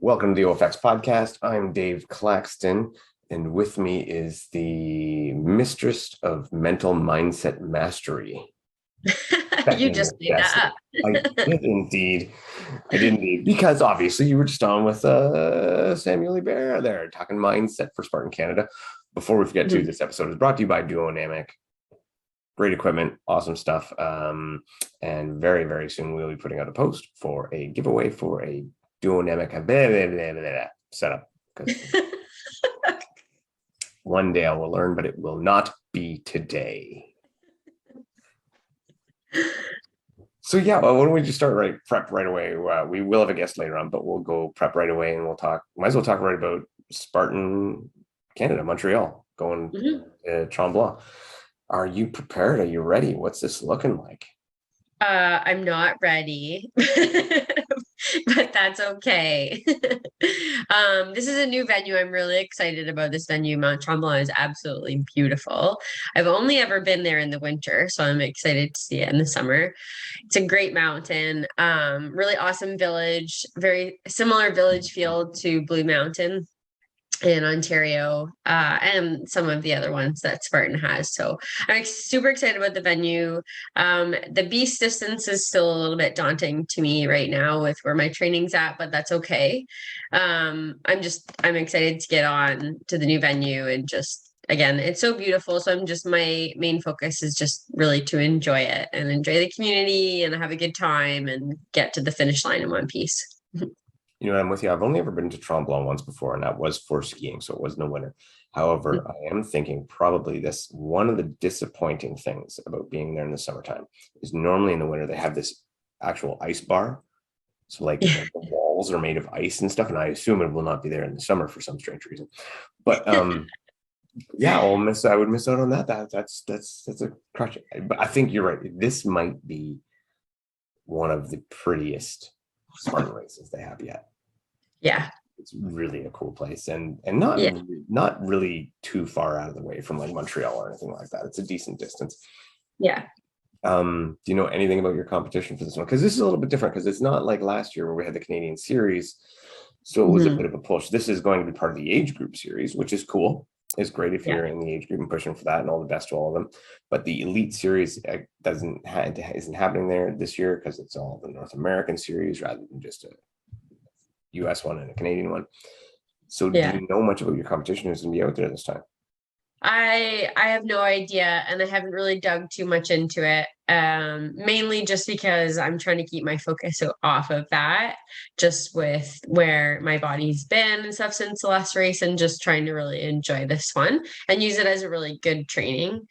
Welcome to the OFX podcast. I'm Dave Claxton, and with me is the mistress of mental mindset mastery. You just made that up. I did indeed. Because obviously you were just on with Samuel Bear there, talking mindset for Spartan Canada. Before we forget to, this episode is brought to you by Duonamic. Great equipment, awesome stuff. And very, very soon we'll be putting out a post for a giveaway for a Duonamic setup. One day I will learn, but it will not be today. So yeah, well, why don't we just start prep right away? We will have a guest later on, but we'll go prep right away, and we'll talk. Might as well talk right about Spartan Canada, Montreal, going to Tremblant. Are you prepared? Are you ready? What's this looking like? I'm not ready, but that's okay. This is a new venue. I'm really excited about this venue. Mount Tremblant is absolutely beautiful. I've only ever been there in the winter, so I'm excited to see it in the summer. It's a great mountain, really awesome village, very similar village feel to Blue Mountain in Ontario, and some of the other ones that Spartan has. So I'm super excited about the venue. The beast distance is still a little bit daunting to me right now with where my training's at, but that's okay. I'm excited to get on to the new venue and again, it's so beautiful. So my main focus is just really to enjoy it and enjoy the community and have a good time and get to the finish line in one piece. You know, I'm with you. I've only ever been to Tremblant once before, and that was for skiing, so it was no winter. However, I am thinking probably this one of the disappointing things about being there in the summertime is normally in the winter they have this actual ice bar. So the walls are made of ice and stuff, and I assume it will not be there in the summer for some strange reason. But yeah, I would miss out on that. That's a crutch. But I think you're right. This might be one of the prettiest Spartan races they have yet. Yeah, it's really a cool place, and not really too far out of the way from like Montreal or anything like that. It's a decent distance. Yeah. Do you know anything about your competition for this one? Because this is a little bit different, because it's not like last year where we had the Canadian series, so it was a bit of a push. This is going to be part of the age group series, which is cool. It's great if you're in the age group and pushing for that, and all the best to all of them. But the elite series isn't happening there this year because it's all the North American series rather than just a US one and a Canadian one. So do you know much about your competition who's going to be out there this time? I have no idea, and I haven't really dug too much into it, mainly just because I'm trying to keep my focus off of that, just with where my body's been and stuff since the last race, and just trying to really enjoy this one and use it as a really good training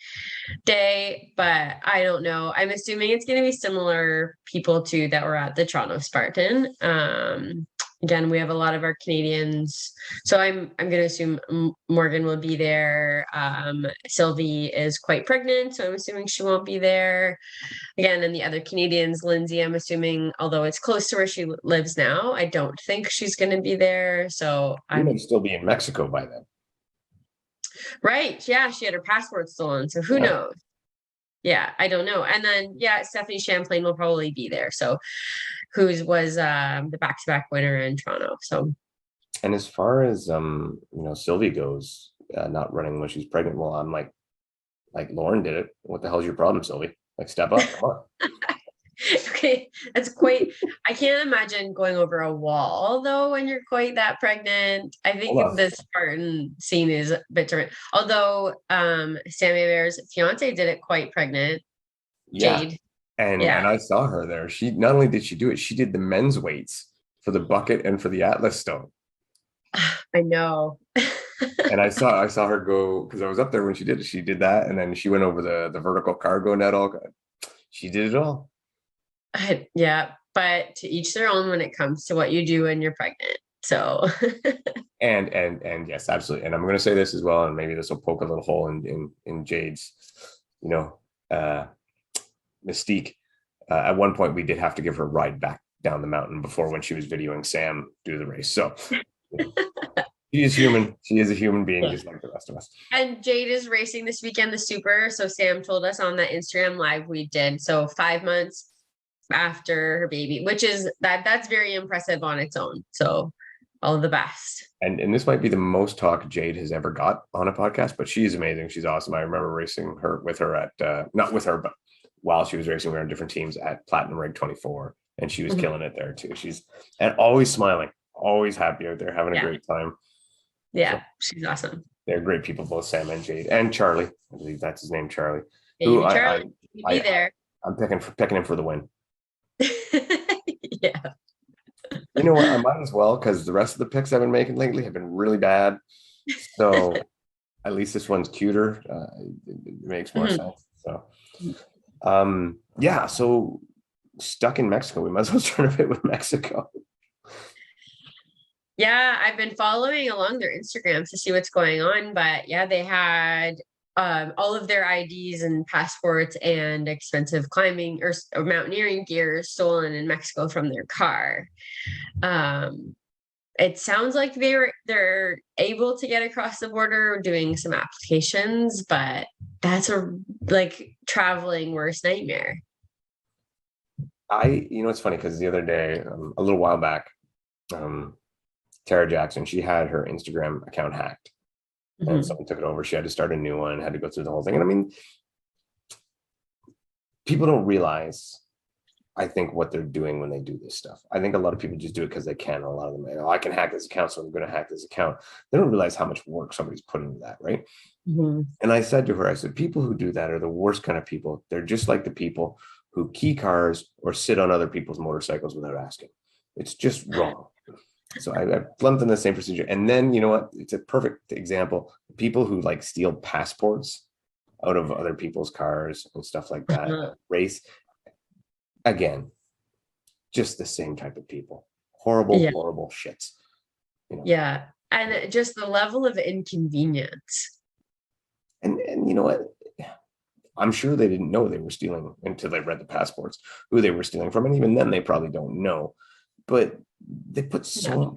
day. But I don't know. I'm assuming it's going to be similar people too that were at the Toronto Spartan. Again, we have a lot of our Canadians, so I'm going to assume Morgan will be there. Sylvie is quite pregnant, so I'm assuming she won't be there. Again, and the other Canadians, Lindsay, I'm assuming, although it's close to where she lives now, I don't think she's going to be there. So I might still be in Mexico by then. Right? Yeah, she had her passport stolen, so who knows? Yeah, I don't know. And then Stephanie Champlain will probably be there. So who was the back-to-back winner in Toronto. So, and as far as Sylvie goes, not running when she's pregnant, well, I'm like Lauren did it. What the hell's your problem, Sylvie? Like, step up, come on. Okay, that's quite. I can't imagine going over a wall though when you're quite that pregnant. I think the Spartan scene is a bit different. Although Sammy Bear's fiance did it quite pregnant. Jade. And I saw her there. She not only did she do it, she did the men's weights for the bucket and for the Atlas stone. I know. And I saw her go, because I was up there when she did it. She did that, and then she went over the vertical cargo net. She did it all. Yeah, but to each their own when it comes to what you do when you're pregnant. So and yes, absolutely. And I'm going to say this as well, and maybe this will poke a little hole in Jade's mystique. At one point we did have to give her a ride back down the mountain before, when she was videoing Sam do the race. So she is human. She is a human being, just like the rest of us. And Jade is racing this weekend, the Super. So Sam told us on that Instagram live we did. So 5 months after her baby, which is that's very impressive on its own. So All the best. And this might be the most talk Jade has ever got on a podcast, but she's amazing. She's awesome. I remember racing her with her at not with her, but while she was racing, we were on different teams at Platinum Rig 24, and she was killing it there too. She's and always smiling, always happy out there, having a great time. Yeah, so, she's awesome. They're great people, both Sam and Jade and Charlie. I believe that's his name, Charlie. Hey, Charlie, be there. I'm picking him for the win. Yeah. You know what? I might as well, because the rest of the picks I've been making lately have been really bad. So at least this one's cuter. It makes more sense. So, yeah. So stuck in Mexico, we might as well turn a bit with Mexico. Yeah, I've been following along their Instagrams to see what's going on, but yeah, they had all of their IDs and passports and expensive climbing or mountaineering gear stolen in Mexico from their car. It sounds like they're able to get across the border doing some applications, but that's a traveling worst nightmare. It's funny because the other day, a little while back, Tara Jackson, she had her Instagram account hacked. And someone took it over. She had to start a new one, had to go through the whole thing. And I mean, people don't realize, I think, what they're doing when they do this stuff. I think a lot of people just do it because they can. A lot of them, I can hack this account, so I'm going to hack this account. They don't realize how much work somebody's put into that, right? And I said to her, I said, people who do that are the worst kind of people. They're just like the people who key cars or sit on other people's motorcycles without asking. It's just wrong. So I lumped in the same procedure. And then, you know what? It's a perfect example. People who steal passports out of other people's cars and stuff like that, race. Again, just the same type of people. Horrible shits. Yeah. And just the level of inconvenience. And you know what? I'm sure they didn't know they were stealing until they read the passports, who they were stealing from. And even then they probably don't know. But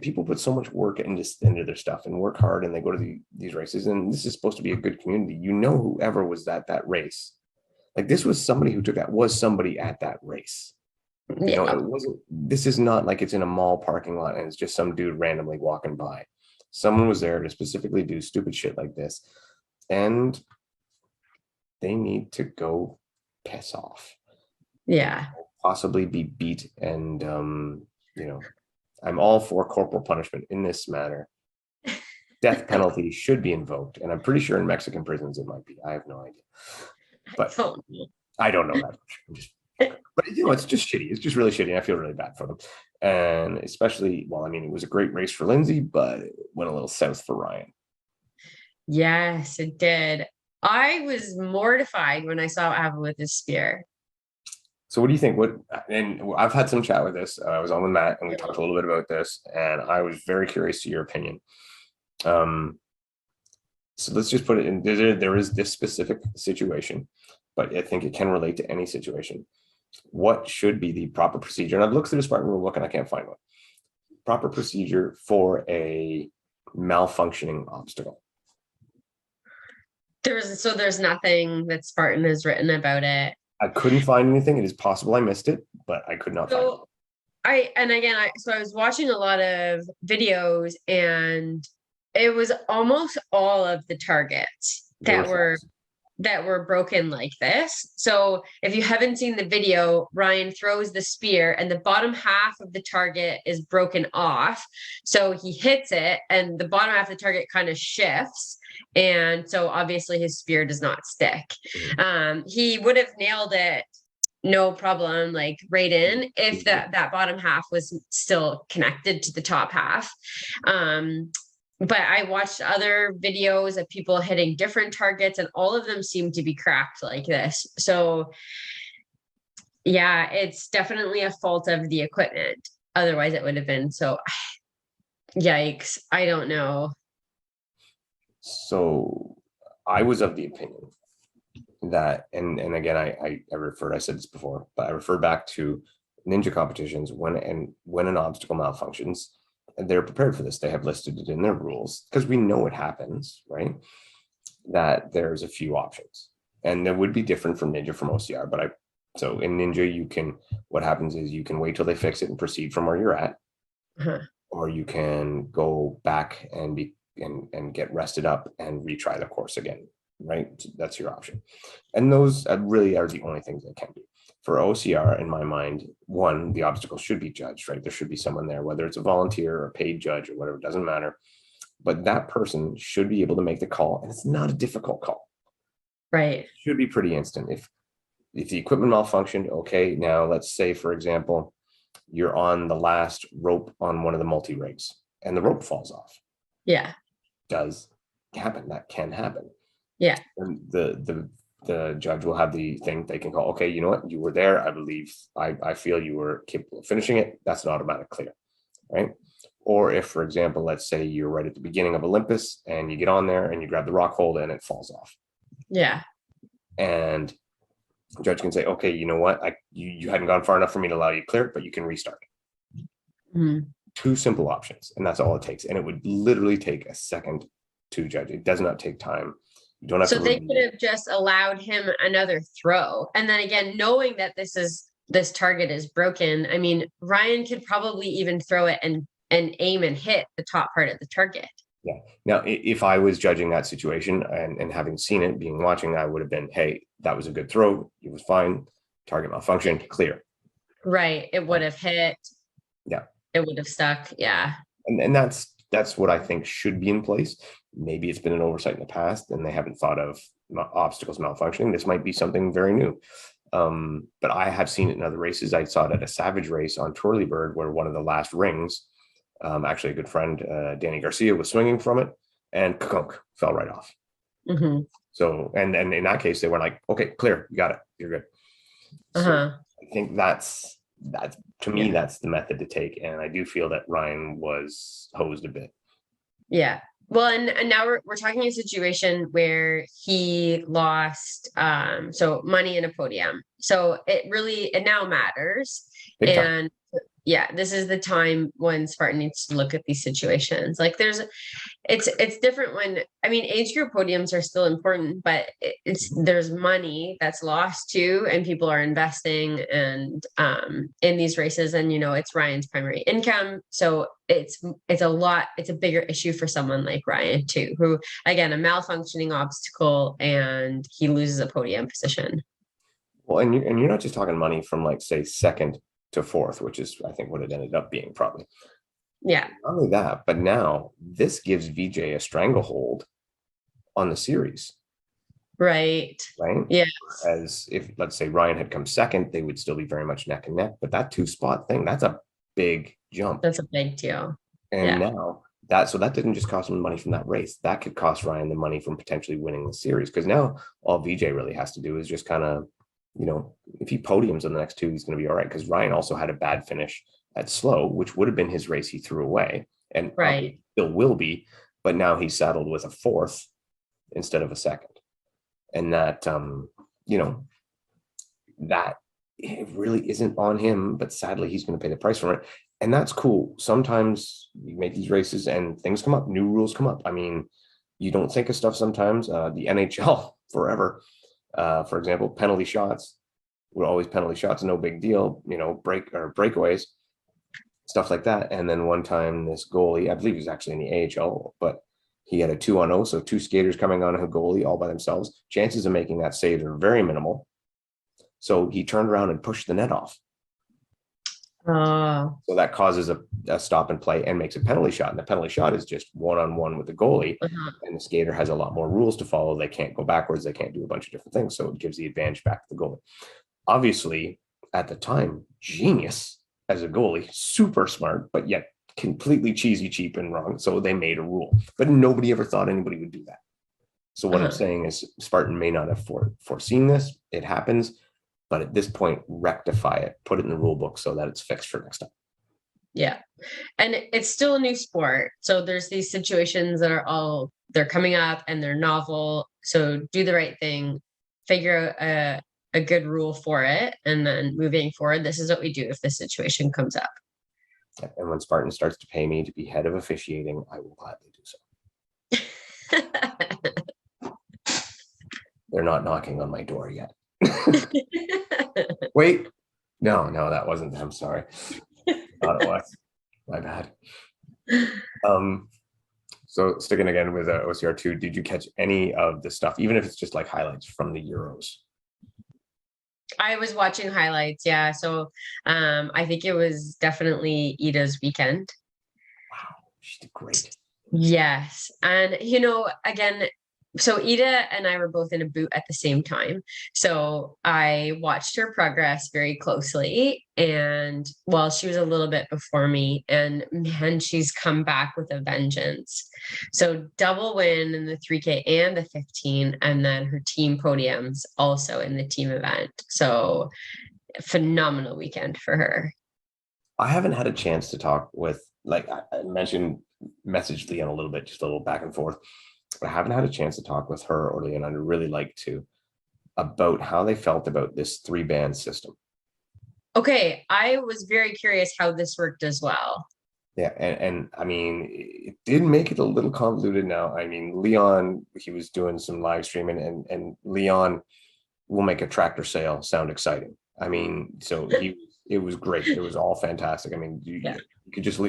people put so much work into their stuff and work hard, and they go to these races, and this is supposed to be a good community. Whoever was at that race, this was somebody who was somebody at that race. It wasn't. This is not like it's in a mall parking lot and it's just some dude randomly walking by. Someone was there to specifically do stupid shit like this, and they need to go piss off. Yeah, possibly be beat, and I'm all for corporal punishment in this matter. Death penalty should be invoked, and I'm pretty sure in Mexican prisons it might be. I have no idea, but I don't know that much. But it's just shitty. It's just really shitty, and I feel really bad for them. And especially, it was a great race for Lindsay, but it went a little south for Ryan. Yes, it did. I was mortified when I saw what happened with his spear. So what do you think? And I've had some chat with this. I was on with Matt, and we talked a little bit about this, and I was very curious to your opinion. So let's just put it in. There is this specific situation, but I think it can relate to any situation. What should be the proper procedure? And I've looked through the Spartan rule book, and I can't find one. Proper procedure for a malfunctioning obstacle. There's nothing that Spartan has written about it. I couldn't find anything. It is possible I missed it, but I could not find it. I was watching a lot of videos, and it was almost all of the targets that were broken like this. So if you haven't seen the video, Ryan throws the spear and the bottom half of the target is broken off. So he hits it and the bottom half of the target kind of shifts. And so obviously his spear does not stick. He would have nailed it no problem, right in, if that bottom half was still connected to the top half. But I watched other videos of people hitting different targets, and all of them seem to be cracked like this. So yeah, it's definitely a fault of the equipment. Otherwise it would have been. So yikes. I don't know. So I was of the opinion that, and again, I said this before, but I refer back to ninja competitions when an obstacle malfunctions. They're prepared for this. They have listed it in their rules because we know it happens, right? That there's a few options, and that would be different from ninja from OCR. So in ninja, what happens is you can wait till they fix it and proceed from where you're at. or you can go back and get rested up and retry the course again, right? That's your option. And those really are the only things that can be. For OCR, in my mind, one, the obstacle should be judged, right? There should be someone there, whether it's a volunteer or a paid judge or whatever, it doesn't matter. But that person should be able to make the call, and it's not a difficult call. Right. It should be pretty instant. If the equipment malfunctioned, okay, now let's say, for example, you're on the last rope on one of the multi-rigs and the rope falls off. Yeah. Does happen. That can happen. Yeah. And the judge will have the thing they can call, okay, you know what? You were there. I believe, I feel you were capable of finishing it. That's an automatic clear, right? Or if, for example, let's say you're right at the beginning of Olympus and you get on there and you grab the rock hold and it falls off. Yeah. And the judge can say, okay, you know what? You hadn't gone far enough for me to allow you to clear it, but you can restart. Mm-hmm. Two simple options, and that's all it takes. And it would literally take a second to judge. It does not take time. You don't have So to. they could have just allowed him another throw. And then again, knowing that this target is broken, I mean, Ryan could probably even throw it and aim and hit the top part of the target. Yeah. Now, if I was judging that situation and having seen it, being watching, I would have been, hey, that was a good throw. It was fine. Target malfunctioned, clear. Right. It would have hit. Yeah. It would have stuck. Yeah. And that's what I think should be in place. Maybe it's been an oversight in the past and they haven't thought of obstacles malfunctioning. This might be something very new. But I have seen it in other races. I saw it at a Savage race on Twirly Bird where one of the last rings, actually a good friend, Danny Garcia, was swinging from it and fell right off. Mm-hmm. So, and in that case, they were like, okay, clear, you got it, you're good. So I think that's to me, that's the method to take. And I do feel that Ryan was hosed a bit. Yeah. Well, and now we're talking a situation where he lost so money in a podium. So it now matters. Big time. And yeah, this is the time when Spartan needs to look at these situations. Like it's different when, I mean, age group podiums are still important, but there's money that's lost too, and people are investing and in these races, and it's Ryan's primary income. So it's a bigger issue for someone like Ryan too, who again, a malfunctioning obstacle and he loses a podium position. Well, and you're not just talking money from like say second to fourth, which is I think what it ended up being probably. Yeah. Not only that, but now this gives VJ a stranglehold on the series. Right. Right. Yeah. As if, let's say, Ryan had come second, they would still be very much neck and neck. But that 2-spot thing, that's a big jump. That's a big deal. And now that didn't just cost him money from that race. That could cost Ryan the money from potentially winning the series. Because now all VJ really has to do is just kind of, if he podiums on the next two, he's going to be all right. Because Ryan also had a bad finish at Slow, which would have been his race he threw away, and still will be. But now he's saddled with a fourth instead of a second, and that that it really isn't on him. But sadly, he's going to pay the price for it, and that's cool. Sometimes you make these races and things come up, new rules come up. I mean, you don't think of stuff sometimes. The NHL forever. For example, penalty shots were always penalty shots, no big deal, breakaways, stuff like that. And then one time this goalie, I believe he was actually in the AHL, but he had a 2-on-0, so two skaters coming on a goalie all by themselves. Chances of making that save are very minimal. So he turned around and pushed the net off. So that causes a stop and play and makes a penalty shot. And the penalty shot is just one-on-one with the goalie. And the skater has a lot more rules to follow. They can't go backwards. They can't do a bunch of different things. So it gives the advantage back to the goalie. Obviously, at the time, genius as a goalie, super smart, but yet completely cheesy, cheap, and wrong. So they made a rule. But nobody ever thought anybody would do that. So what I'm saying is Spartan may not have foreseen this. It happens. But at this point, rectify it, put it in the rule book so that it's fixed for next time. Yeah. And it's still a new sport. So there's these situations that they're coming up and they're novel. So do the right thing, figure out a good rule for it. And then moving forward, this is what we do if this situation comes up. And when Spartan starts to pay me to be head of officiating, I will gladly do so. They're not knocking on my door yet. Wait, no, that wasn't them. Sorry. Thought it was. My bad. So sticking again with OCR2, did you catch any of the stuff, even if it's just like highlights from the Euros? I was watching highlights, yeah. So I think it was definitely Ida's weekend. Wow, she did great. Yes. And again, so Ida and I were both in a boot at the same time. So I watched her progress very closely. And well, she was a little bit before me, and man, she's come back with a vengeance. So double win in the 3K and the 15, and then her team podiums also in the team event. So phenomenal weekend for her. I haven't had a chance to talk with, like I mentioned, messaged Leon a little bit, just a little back and forth. But I haven't had a chance to talk with her or Leon. I'd really like to, about how they felt about this 3-band system. Okay, I was very curious how this worked as well. Yeah, and I mean, it did make it a little convoluted now. I mean, Leon, he was doing some live streaming, and Leon will make a tractor sale sound exciting. I mean, so it was great. It was all fantastic. I mean, Yeah. you could just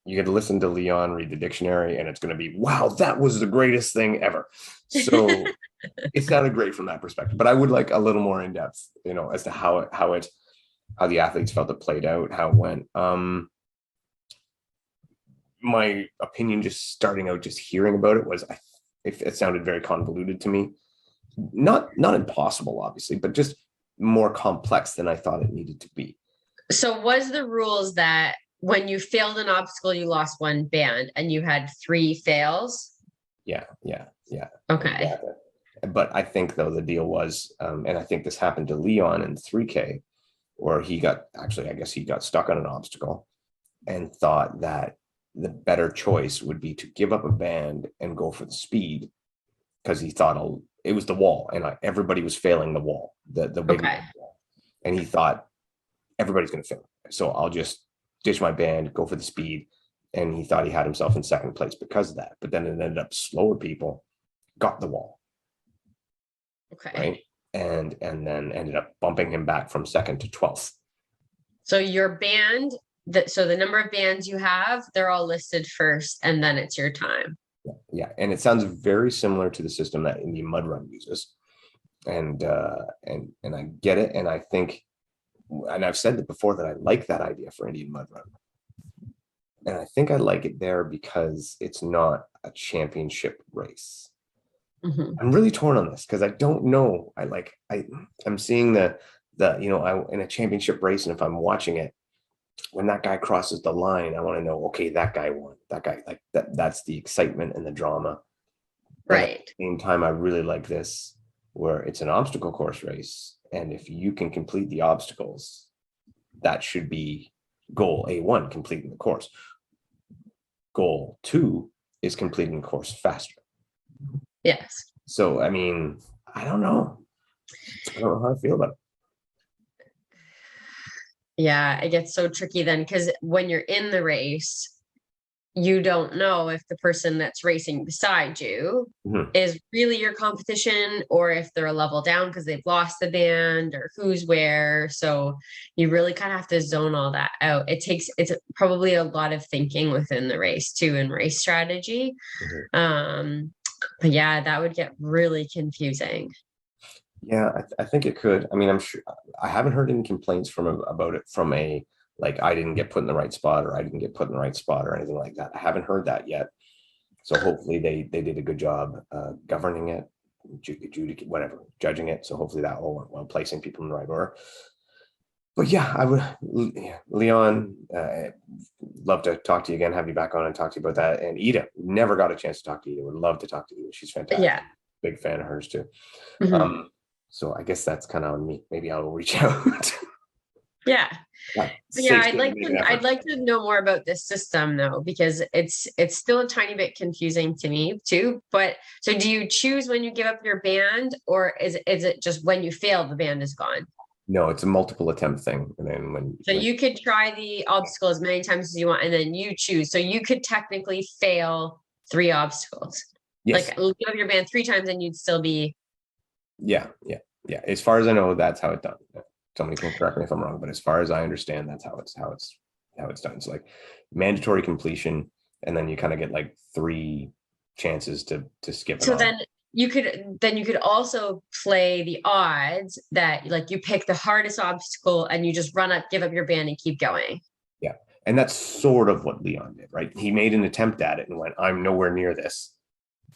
you could listen to Leon read the dictionary, and it's going to be, wow, that was the greatest thing ever. So it sounded great from that perspective. But I would like a little more in depth, as to how the athletes felt it played out, how it went. My opinion, just starting out, just hearing about it, was it sounded very convoluted to me. Not impossible, obviously, but just more complex than I thought it needed to be. So was the rules that when you failed an obstacle, you lost 1 band and you had 3 fails? Yeah. Okay. Exactly. But I think, though, the deal was, and I think this happened to Leon in 3K, where I guess he got stuck on an obstacle and thought that the better choice would be to give up a band and go for the speed, because he thought it was the wall, and everybody was failing the wall, the big wall. And he thought everybody's going to fail, so I'll just ditch my band, go for the speed. And he thought he had himself in second place because of that. But then it ended up slower people got the wall. Okay. Right. And then ended up bumping him back from second to 12th. So your band, so the number of bands you have, they're all listed first, and then it's your time. Yeah. And it sounds very similar to the system that Indian Mud Run uses. And I get it. And I think, and I've said it before, that I like that idea for Indian Mud Run. And I think I like it there because it's not a championship race. Mm-hmm. I'm really torn on this because I don't know. I'm seeing the in a championship race, and if I'm watching it, when that guy crosses the line, I want to know, okay, that guy won. That guy, like that's the excitement and the drama. But right. At the same time, I really like this, where it's an obstacle course race, and if you can complete the obstacles, that should be goal A1, completing the course. Goal 2 is completing the course faster. Yes. So, I mean, I don't know. I don't know how I feel about it. Yeah, it gets so tricky then, because when you're in the race, you don't know if the person that's racing beside you is really your competition, or if they're a level down because they've lost the band, or who's where. So you really kind of have to zone all that out. It's probably a lot of thinking within the race too, and race strategy. But yeah, that would get really confusing. Yeah, I think it could. I mean, I'm sure I haven't heard any complaints about it from a, like, I didn't get put in the right spot, or I didn't get put in the right spot, or anything like that. I haven't heard that yet. So hopefully they did a good job governing it, judging it. So hopefully that all went well, placing people in the right order. But yeah, I would, Leon, love to talk to you again, have you back on and talk to you about that. And Ida, never got a chance to talk to Ida. Would love to talk to Ida. She's fantastic. Yeah. Big fan of hers too. Mm-hmm. So I guess that's kind of on me. Maybe I'll reach out. Yeah. Yeah, I'd like to know more about this system though, because it's still a tiny bit confusing to me too. But so do you choose when you give up your band, or is it just when you fail, the band is gone? No, it's a multiple attempt thing. And then you could try the obstacle as many times as you want, and then you choose. So you could technically fail 3 obstacles. Yes. Like give up your band 3 times and you'd still be. Yeah. As far as I know, that's how it's done. Somebody can correct me if I'm wrong, but as far as I understand, that's how it's how it's done. It's like mandatory completion, and then you kind of get like 3 chances to skip it So on. then you could also play the odds that like you pick the hardest obstacle and you just run up, give up your band and keep going. Yeah. And that's sort of what Leon did, right? He made an attempt at it and went, I'm nowhere near this.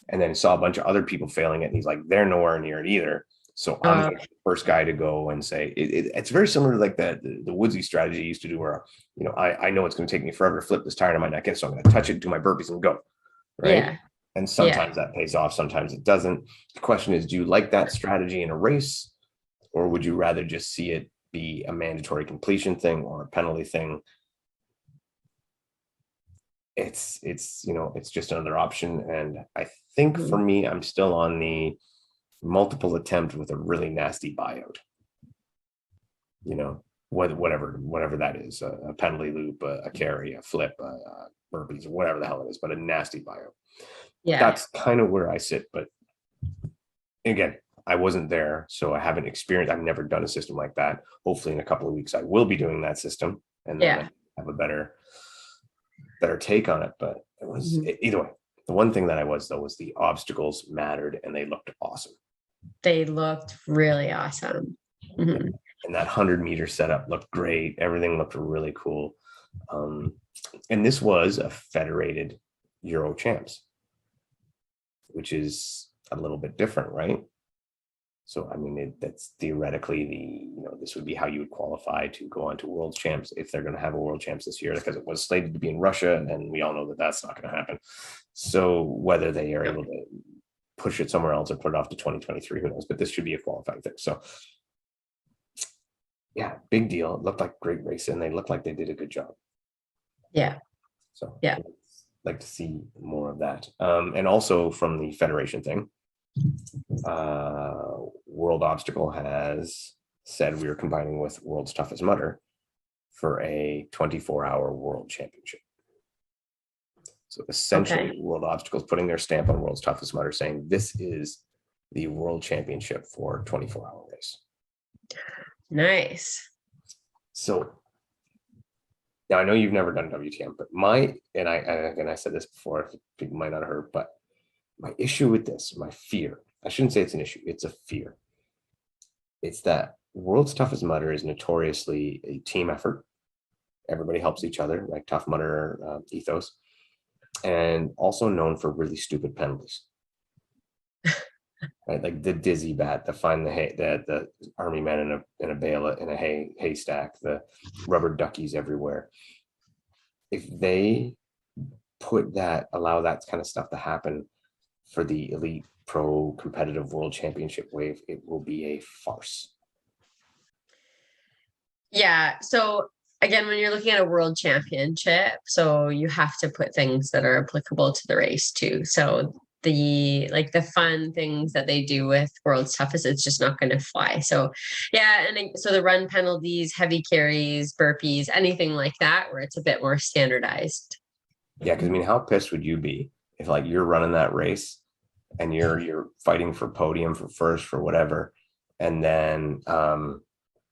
And then saw a bunch of other people failing it. And he's like, they're nowhere near it either. So I'm Uh, the first guy to go and say it's very similar to like the woodsy strategy I used to do where, I know it's going to take me forever to flip this tire and I might not get it. So I'm going to touch it, do my burpees and go. Right. yeah. And Yeah. sometimes that pays off. Sometimes it doesn't. The question is, do you like that strategy in a race, or would you rather just see it be a mandatory completion thing or a penalty thing? It's just another option. And I think for Mhm. me, I'm still on the multiple attempt with a really nasty buyout. Whatever that is, a penalty loop, a carry, a flip, burpees, whatever the hell it is, but a nasty buyout. Yeah. That's kind of where I sit. But again, I wasn't there, so I haven't experienced. I've never done a system like that. Hopefully, in a couple of weeks, I will be doing that system, and then Yeah. I have a better take on it. But it was Mhm. either way. The one thing that I was though was the obstacles mattered, and they looked awesome. They looked really awesome. Yeah. Mhm. And that 100-meter setup looked great. Everything looked really cool. And this was a federated Euro champs, which is a little bit different, right? So, I mean, that's theoretically this would be how you would qualify to go on to world champs if they're going to have a world champs this year, because it was slated to be in Russia. And we all know that that's not going to happen. So whether they are able to push it somewhere else or put it off to 2023, who knows, but this should be a qualifying thing. So yeah, big deal. It looked like great race and they looked like they did a good job. Yeah. So Yeah. I'd like to see more of that. And also from the federation thing, World Obstacle has said we are combining with World's Toughest Mudder for a 24-hour world championship. So essentially, Okay. World Obstacle is putting their stamp on World's Toughest Mudder, saying this is the world championship for 24-hour race. Nice. So now I know you've never done WTM, but I said this before, people might not have heard, but my issue with this, my fear, I shouldn't say it's an issue, it's a fear. It's that World's Toughest Mudder is notoriously a team effort. Everybody helps each other, like Tough Mudder ethos, and also known for really stupid penalties. Right, like the dizzy bat, the find the hay, the army man in a bale in a haystack, the rubber duckies everywhere. If they allow that kind of stuff to happen for the elite pro competitive world championship wave, it will be a farce. Yeah. So again, when you're looking at a world championship, so you have to put things that are applicable to the race too. So the fun things that they do with World's Toughest, it's just not going to fly. So yeah, so the run penalties, heavy carries, burpees, anything like that, where it's a bit more standardized. Yeah, because I mean, how pissed would you be if like you're running that race and you're fighting for podium, for first, for whatever, and then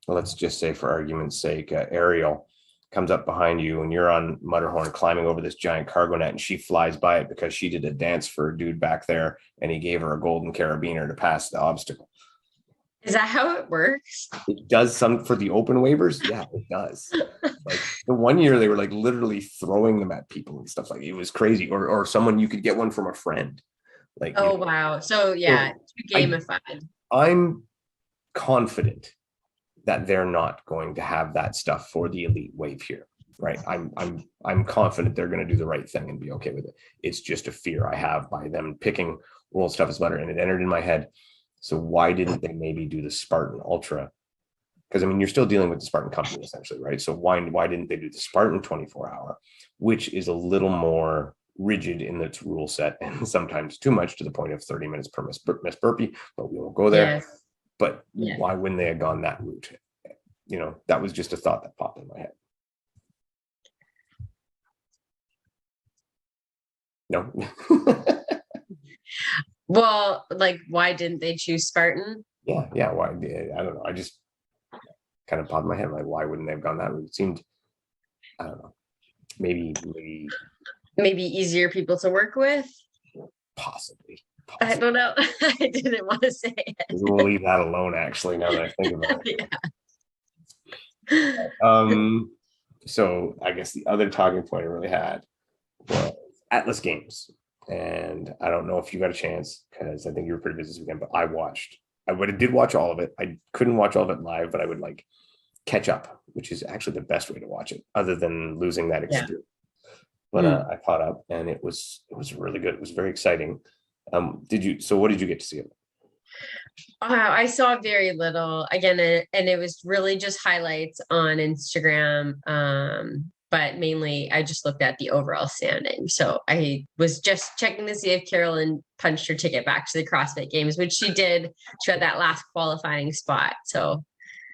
let's just say for argument's sake, Ariel comes up behind you and you're on Mudderhorn climbing over this giant cargo net and she flies by it because she did a dance for a dude back there and he gave her a golden carabiner to pass the obstacle. Is that how it works? It does some for the open waivers. Yeah, it does. Like the one year they were like literally throwing them at people and stuff, like it was crazy. Or someone, you could get one from a friend. Like, Oh, wow. So yeah, too gamified. I'm confident that they're not going to have that stuff for the elite wave here. Right. I'm confident they're going to do the right thing and be okay with it. It's just a fear I have by them picking World's Toughest Mudder, and it entered in my head. So why didn't they maybe do the Spartan Ultra? Because I mean, you're still dealing with the Spartan company essentially, right? So why didn't they do the Spartan 24-hour, which is a little more rigid in its rule set and sometimes too much, to the point of 30 minutes per miss burpee, but we won't go there. Yes. But why wouldn't they have gone that route? That was just a thought that popped in my head. No. Well, like, why didn't they choose Spartan? Yeah. Why? I don't know. I just kind of popped in my head, like, why wouldn't they have gone that route? It seemed, I don't know. maybe easier people to work with. possibly. I don't know. I didn't want to say it. We'll leave that alone, actually, now that I think about it. Yeah. So I guess the other talking point I really had was Atlas Games. And I don't know if you got a chance, because I think you were pretty busy this weekend, but I did watch all of it. I couldn't watch all of it live, but I would like catch up, which is actually the best way to watch it, other than losing that experience. But I caught up, and it was really good. It was very exciting. What did you get to see? I saw very little again, and it was really just highlights on Instagram. But mainly I just looked at the overall standing. So I was just checking to see if Carolyn punched her ticket back to the CrossFit Games, which she did. She had that last qualifying spot. So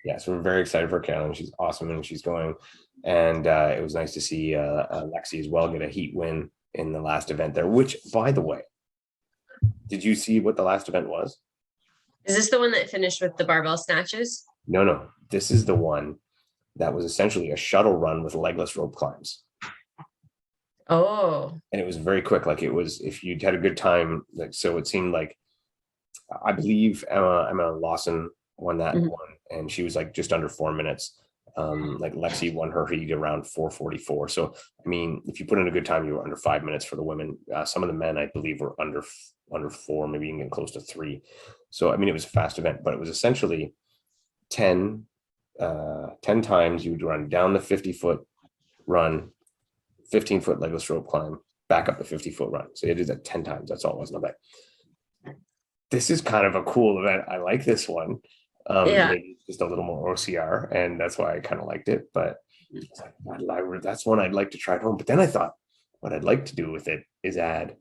yeah, so we're very excited for Carolyn. She's awesome, and she's going. And it was nice to see Lexi as well get a heat win in the last event there, which, by the way, did you see what the last event was? Is this the one that finished with the barbell snatches? No. This is the one that was essentially a shuttle run with legless rope climbs. Oh. And it was very quick. Like, it was, if you had a good time, like, so it seemed like, I believe Emma Lawson won that one, and she was like just under 4 minutes. Like Lexi won her heat around 4:44. So I mean, if you put in a good time, you were under 5 minutes for the women. Some of the men, I believe, were under 4, maybe even getting close to 3. So I mean, it was a fast event, but it was essentially 10 times you would run down the 50-foot run, 15-foot legless rope climb, back up the 50-foot run. So you did that 10 times. That's all it was. Not bad. This is kind of a cool event. I like this one. Maybe just a little more OCR, and that's why I kind of liked it. But that's one I'd like to try at home. But then I thought, what I'd like to do with it is add,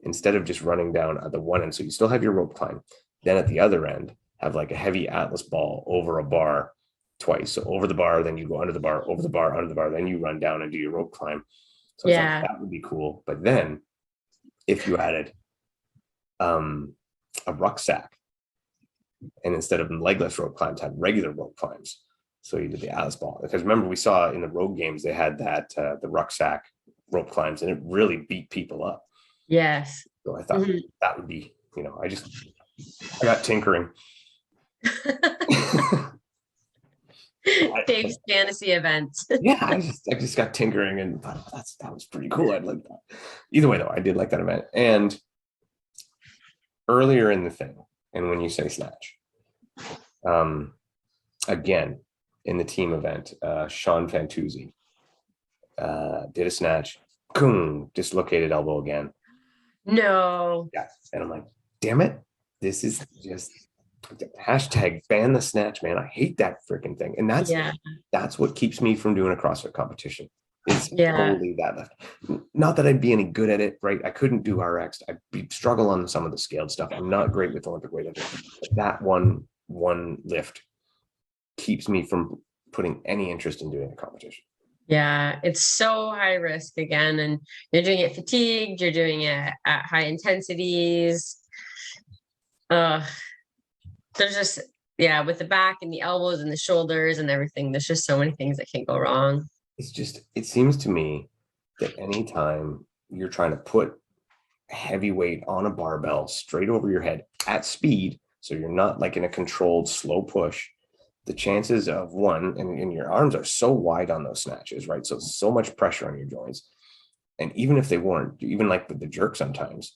instead of just running down at the one end, so you still have your rope climb, then at the other end have like a heavy Atlas ball over a bar twice. So over the bar, then you go under the bar, over the bar, under the bar, then you run down and do your rope climb. So I thought that would be cool. But then if you added a rucksack, and instead of legless rope climbs, had regular rope climbs. So you did the Atlas ball. Because remember, we saw in the road games, they had that, the rucksack rope climbs, and it really beat people up. Yes. So I thought that would be, I got tinkering. Dave's fantasy events. Yeah, I just got tinkering and thought, that was pretty cool. I'd like that. Either way, though, I did like that event. And earlier in the thing, and when you say snatch, again, in the team event, Sean Fantuzzi did a snatch, dislocated elbow again. No. Yeah. And I'm like, damn it. This is just hashtag ban the snatch, man. I hate that freaking thing. And that's what keeps me from doing a CrossFit competition. It's totally that left. Not that I'd be any good at it, right? I couldn't do RX. I'd struggle on some of the scaled stuff. I'm not great with Olympic weightlifting. But that one lift keeps me from putting any interest in doing a competition. Yeah, it's so high risk again, and you're doing it fatigued, you're doing it at high intensities. There's just, with the back and the elbows and the shoulders and everything, there's just so many things that can go wrong. It seems to me that anytime you're trying to put heavy weight on a barbell straight over your head at speed, so you're not like in a controlled slow push, the chances of and your arms are so wide on those snatches, right? So much pressure on your joints. And even if they weren't, even like with the jerk sometimes,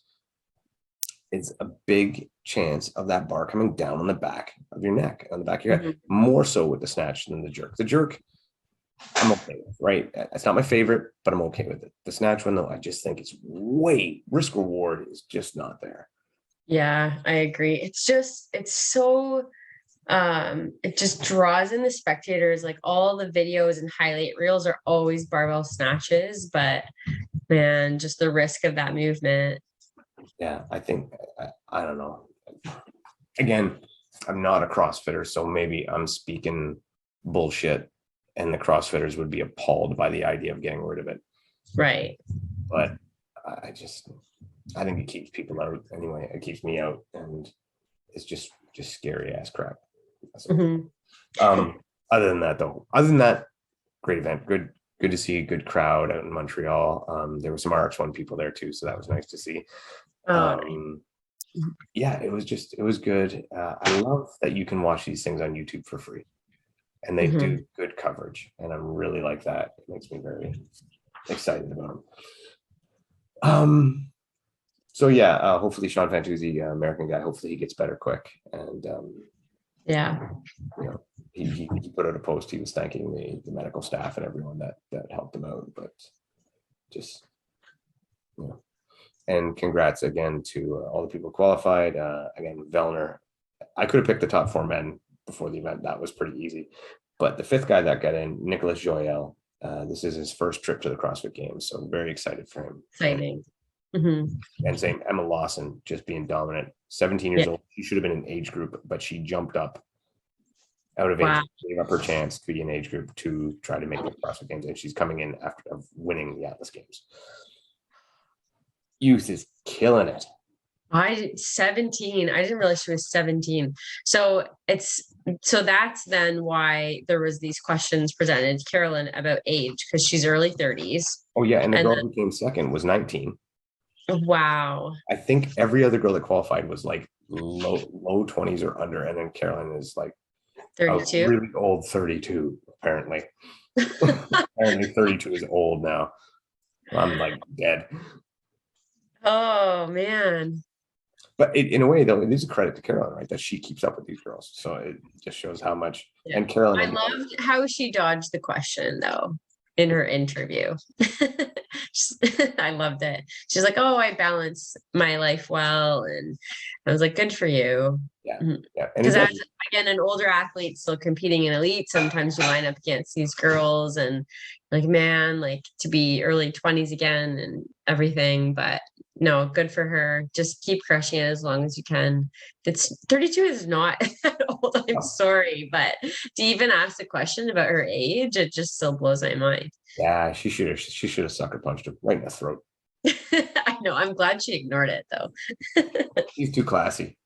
it's a big chance of that bar coming down on the back of your neck, on the back of your head, more so with the snatch than the jerk. The jerk, I'm okay with, right? It's not my favorite, but I'm okay with it. The snatch one, though, I just think it's risk reward is just not there. Yeah, I agree. It's so, it just draws in the spectators. Like all the videos and highlight reels are always barbell snatches, but man, just the risk of that movement. Yeah, I think, I don't know. Again, I'm not a CrossFitter, so maybe I'm speaking bullshit, and the CrossFitters would be appalled by the idea of getting rid of it. Right. But I think it keeps people out anyway. It keeps me out, and it's just scary ass crap. Other than that, great event, good good to see a good crowd out in Montreal. There were some RX1 people there too, so that was nice to see. Oh, Um, yeah, it was good. I love that you can watch these things on YouTube for free, and they mm-hmm. do good coverage, and I'm really like that. It makes me very excited about them. So yeah, hopefully Sean Fantuzzi, American guy, hopefully he gets better quick. And Yeah. you know, he put out a post. He was thanking the medical staff and everyone that helped him out. But just you know, and congrats again to all the people qualified. Again, Vellner. I could have picked the top 4 men before the event. That was pretty easy. But the 5th guy that got in, Nicholas Joyel. This is his first trip to the CrossFit Games, so I'm very excited for him. Exciting. And same Emma Lawson, just being dominant. 17 years Yeah. old. She should have been in age group, but she jumped up out of Wow. age, gave up her chance to be in age group to try to make the CrossFit Games, and she's coming in after winning the Atlas Games. Youth is killing it. 17. I didn't realize she was 17. So that's then why there was these questions presented to Carolyn about age, because she's early 30s. Oh yeah, and the girl who came second was 19. Wow. I think every other girl that qualified was like low 20s or under, and then Carolyn is like 32. really old 32 apparently. Apparently 32 is old now. I'm like dead. Oh man. But in a way, though, it is a credit to Carolyn, right? That she keeps up with these girls. So it just shows how much. Yeah. And Carolyn, I loved how she dodged the question though in her interview. I loved it. She's like, "Oh, I balance my life well," and I was like, "Good for you." Yeah, yeah. Because as again, an older athlete still competing in elite, sometimes you line up against these girls, and like, man, like to be early 20s again and everything. But no, good for her. Just keep crushing it as long as you can. It's 32 is not that old. I'm sorry, but to even ask a question about her age, it just still blows my mind. Yeah, she should have sucker punched him right in the throat. I know. I'm glad she ignored it though. He's too classy.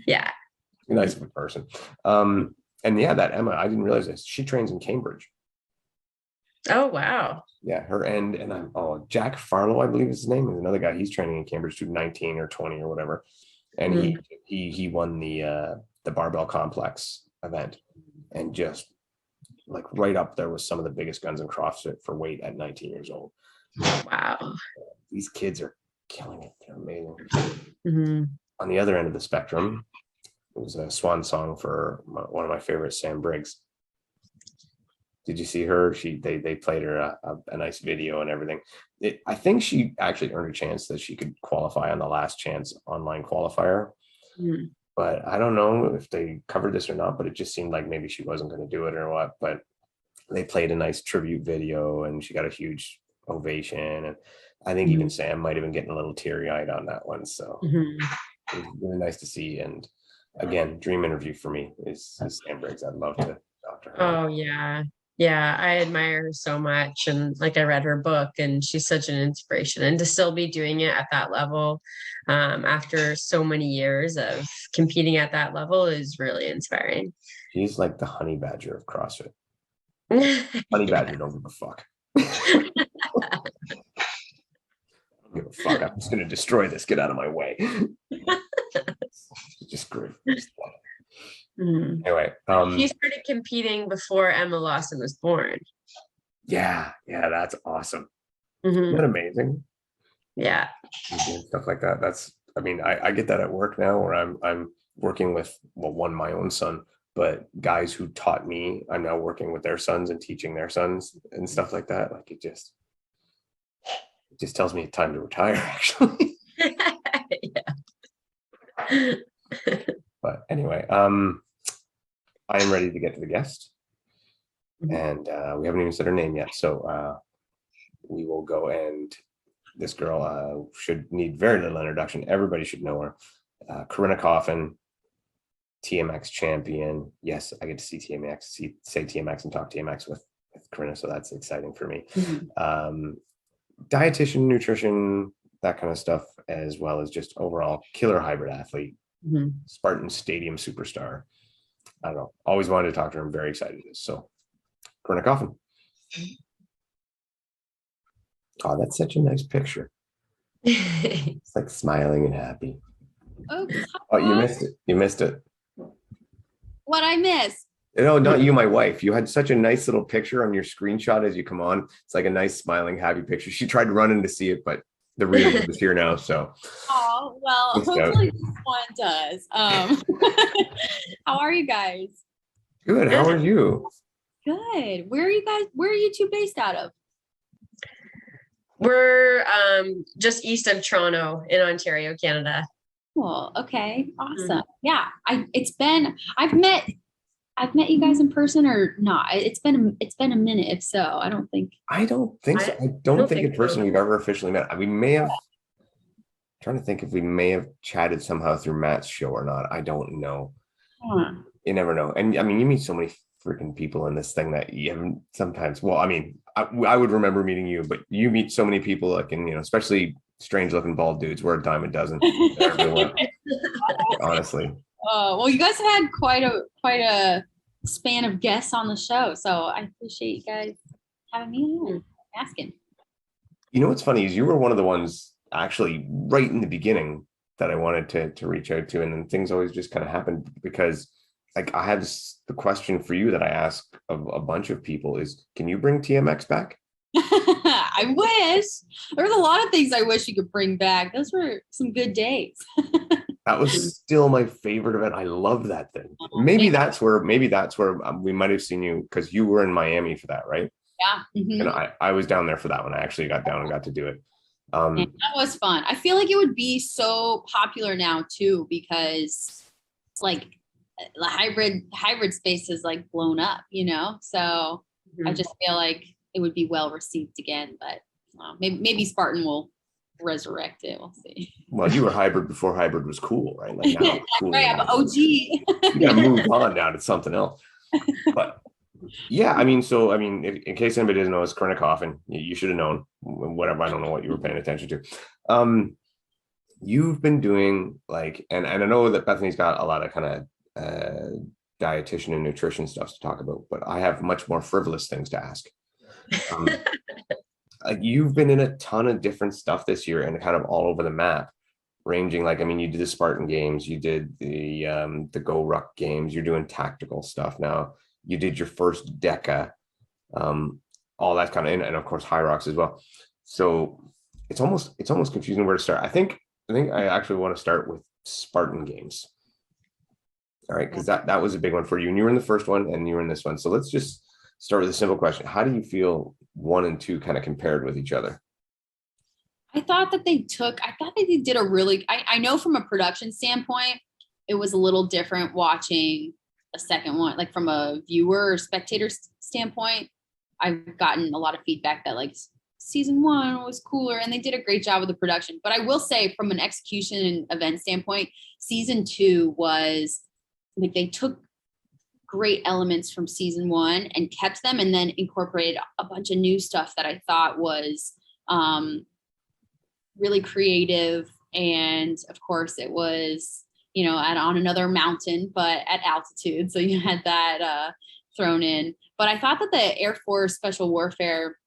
Yeah. Nice of a person. And yeah, that Emma, I didn't realize this. She trains in Cambridge. Oh wow. Yeah, her and Jack Farlow, I believe is his name, is another guy. He's training in Cambridge to 19 or 20 or whatever. And he won the barbell complex event, and just like right up there with some of the biggest guns in CrossFit for weight at 19 years old. Wow. These kids are killing it. They're amazing. On the other end of the spectrum, it was a swan song for one of my favorites, Sam Briggs. Did you see her? They played her a nice video and everything. I think she actually earned a chance that she could qualify on the last chance online qualifier. But I don't know if they covered this or not, but it just seemed like maybe she wasn't going to do it or what. But they played a nice tribute video and she got a huge ovation. And I think even Sam might have been getting a little teary-eyed on that one. So it was really nice to see. And again, dream interview for me is Sam Briggs. I'd love to talk to her. Oh yeah. Yeah, I admire her so much. And like I read her book and she's such an inspiration. And to still be doing it at that level after so many years of competing at that level is really inspiring. She's like the honey badger of CrossFit. Honey badger don't give a fuck. Don't give a fuck. I'm just going to destroy this. Get out of my way. It's just great. Anyway, she started competing before Emma Lawson was born. Yeah, that's awesome. Isn't that amazing? Yeah, stuff like that. That's, I mean, I get that at work now, where I'm working with my own son, but guys who taught me, I'm now working with their sons and teaching their sons and stuff like that. Like it just tells me it's time to retire, actually. But anyway, I am ready to get to the guest, and we haven't even said her name yet. So we will go, and this girl should need very little introduction. Everybody should know her. Corinna Coffin, TMX champion. Yes, I get to see TMX, say TMX and talk TMX with Corinna, so that's exciting for me. Dietitian, nutrition, that kind of stuff, as well as just overall killer hybrid athlete. Spartan stadium superstar. I don't know. Always wanted to talk to her. I'm very excited. So, Corinna Coffin. Oh, that's such a nice picture. It's like smiling and happy. Oh, Oh, you missed it. You missed it. what I miss? No, not you, my wife. You had such a nice little picture on your screenshot as you come on. It's like a nice smiling, happy picture. She tried running to see it, but the real one is here now. So, Oh, well, hopefully this one does. How are you guys? good. How are you? Good. Where are you two based out of? We're just east of Toronto in Ontario, Canada. Cool. Okay. Awesome. Yeah. I've met you guys in person or not. It's been a minute. If so, I don't think So. I don't think in person we've ever officially met. We may have. Trying to think if we may have chatted somehow through Matt's show or not. I don't know. You never know. And I mean, you meet so many freaking people in this thing that you haven't sometimes. Well, I mean, I would remember meeting you, but you meet so many people, like, and especially strange looking bald dudes. We're a dime a dozen. Honestly. Well, you guys had quite a span of guests on the show, so I appreciate you guys having me on, asking. You know what's funny is you were one of the ones actually right in the beginning that I wanted to reach out to, and then things always just kind of happened because, like, I have the question for you that I ask of a bunch of people is, can you bring TMX back? I wish. There's a lot of things I wish you could bring back. Those were some good days. That was still my favorite event. I love that thing. Maybe that's where we might have seen you, because you were in Miami for that, right? Yeah. Mm-hmm. And I was down there for that one. I actually got down and got to do it. That was fun. I feel like it would be so popular now too, because like the hybrid space is like blown up, so I just feel like it would be well received again, but maybe Spartan will resurrect it. We'll see. Well, you were hybrid before hybrid was cool, right? Like now it's cool. Right, I'm OG. You gotta move on now to something else. But yeah, I mean, in case anybody doesn't know, it's Corinna Coffin. You should have known. Whatever, I don't know what you were paying attention to. You've been doing and I know that Bethany's got a lot of kind of dietitian and nutrition stuff to talk about, but I have much more frivolous things to ask. You've been in a ton of different stuff this year and kind of all over the map, ranging you did the Spartan games, you did the Goruck games, you're doing tactical stuff now, you did your first DECA, all that kind of, and of course High Rocks as well. So it's almost confusing where to start. I think I actually want to start with Spartan games. All right, because that was a big one for you, and you were in the first one and you were in this one. So let's just start with a simple question. How do you feel 1 and 2 kind of compared with each other? I thought that they did a really, I know from a production standpoint, it was a little different watching a second one, like from a viewer or spectator standpoint. I've gotten a lot of feedback that season 1 was cooler and they did a great job with the production. But I will say from an execution and event standpoint, season 2 was they took great elements from season 1 and kept them, and then incorporated a bunch of new stuff that I thought was really creative. And of course it was, on another mountain, but at altitude. So you had that thrown in. But I thought that the Air Force Special Warfare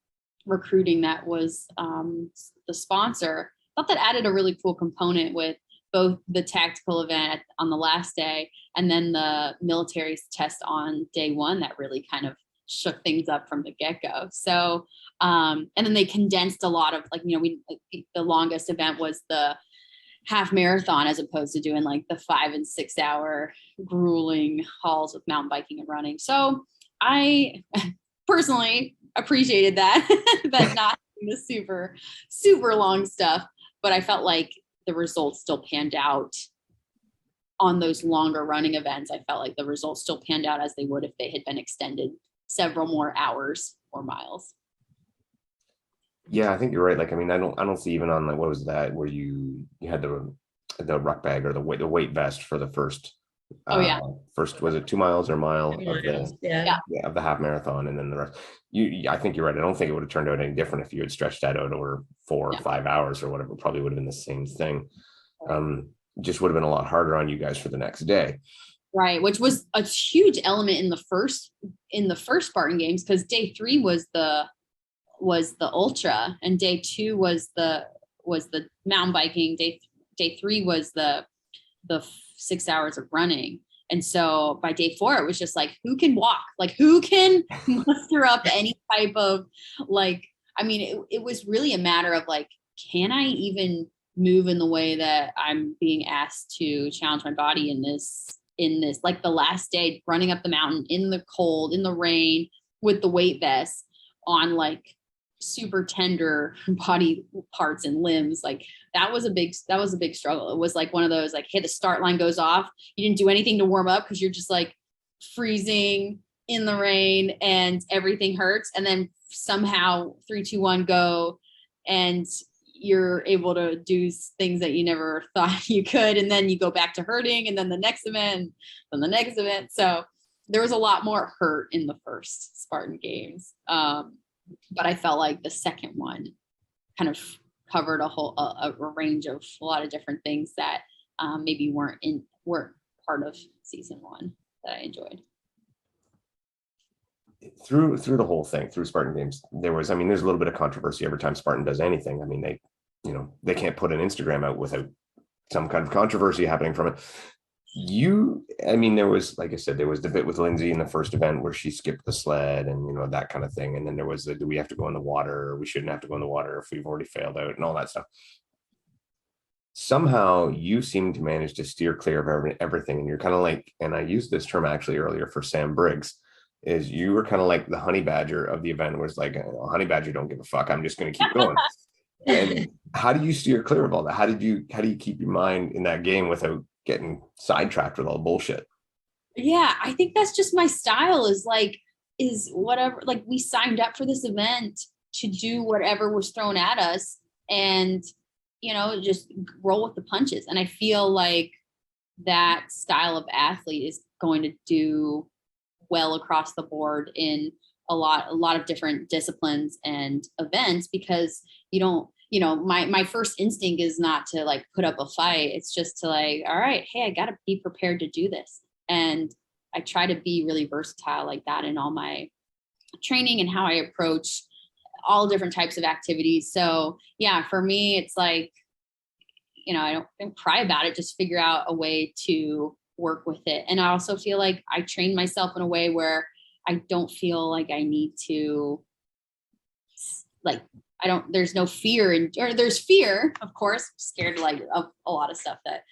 recruiting that was the sponsor, I thought that added a really cool component with both the tactical event on the last day and then the military test on day 1 that really kind of shook things up from the get-go. So, and then they condensed a lot of the longest event was the half marathon as opposed to doing the 5 and 6 hour grueling hauls with mountain biking and running. So I personally appreciated that, not the super, super long stuff, but I felt like the results still panned out on those longer running events. I felt like the results still panned out as they would if they had been extended several more hours or miles. Yeah, I think you're right. I don't see even on what was that where you had the ruck bag or the weight vest for the first. First, was it 2 miles or a mile of the half marathon, and then the rest. I think you're right. I don't think it would have turned out any different if you had stretched that out over 4 or 5 hours or whatever. It probably would have been the same thing. Just would have been a lot harder on you guys for the next day. Right, which was a huge element in the first Spartan games, because day 3 was the was the ultra, and day 2 was the mountain biking. Day 3 was the 6 hours of running. And so by day 4, it was just like, who can walk? Like, who can muster up any type of like, I mean, it was really a matter of like, can I even move in the way that I'm being asked to challenge my body in this, like the last day running up the mountain in the cold, in the rain with the weight vest on like super tender body parts and limbs. Like that was a big struggle. It was like one of those like, hey, the start line goes off. You didn't do anything to warm up because you're just like freezing in the rain and everything hurts. And then somehow 3, 2, 1, go. And you're able to do things that you never thought you could. And then you go back to hurting, and then the next event, then the next event. So there was a lot more hurt in the first Spartan Games. But I felt like the second one kind of covered a range of a lot of different things that maybe weren't part of season 1 that I enjoyed. Through the whole thing, through Spartan Games, there's a little bit of controversy every time Spartan does anything. I mean, they can't put an Instagram out without some kind of controversy happening from it. There was, like I said, there was the bit with Lindsay in the first event where she skipped the sled and, that kind of thing. And then there was do we have to go in the water, or we shouldn't have to go in the water if we've already failed out, and all that stuff. Somehow you seem to manage to steer clear of everything. And you're kind of like, and I used this term actually earlier for Sam Briggs, is you were kind of like the honey badger of the event, where it's like, honey badger don't give a fuck, I'm just going to keep going. And how do you steer clear of all that? How do you keep your mind in that game without getting sidetracked with all the bullshit? Yeah, I think that's just my style, is whatever, like we signed up for this event to do whatever was thrown at us and, just roll with the punches. And I feel like that style of athlete is going to do well across the board in a lot of different disciplines and events, because my first instinct is not to like put up a fight. It's just to like, all right, hey, I got to be prepared to do this. And I try to be really versatile like that in all my training and how I approach all different types of activities. So yeah, for me, it's like, I don't cry about it, just figure out a way to work with it. And I also feel like I train myself in a way where I don't feel like I need to, like, there's no fear, or there's fear, of course, I'm scared like of a lot of stuff that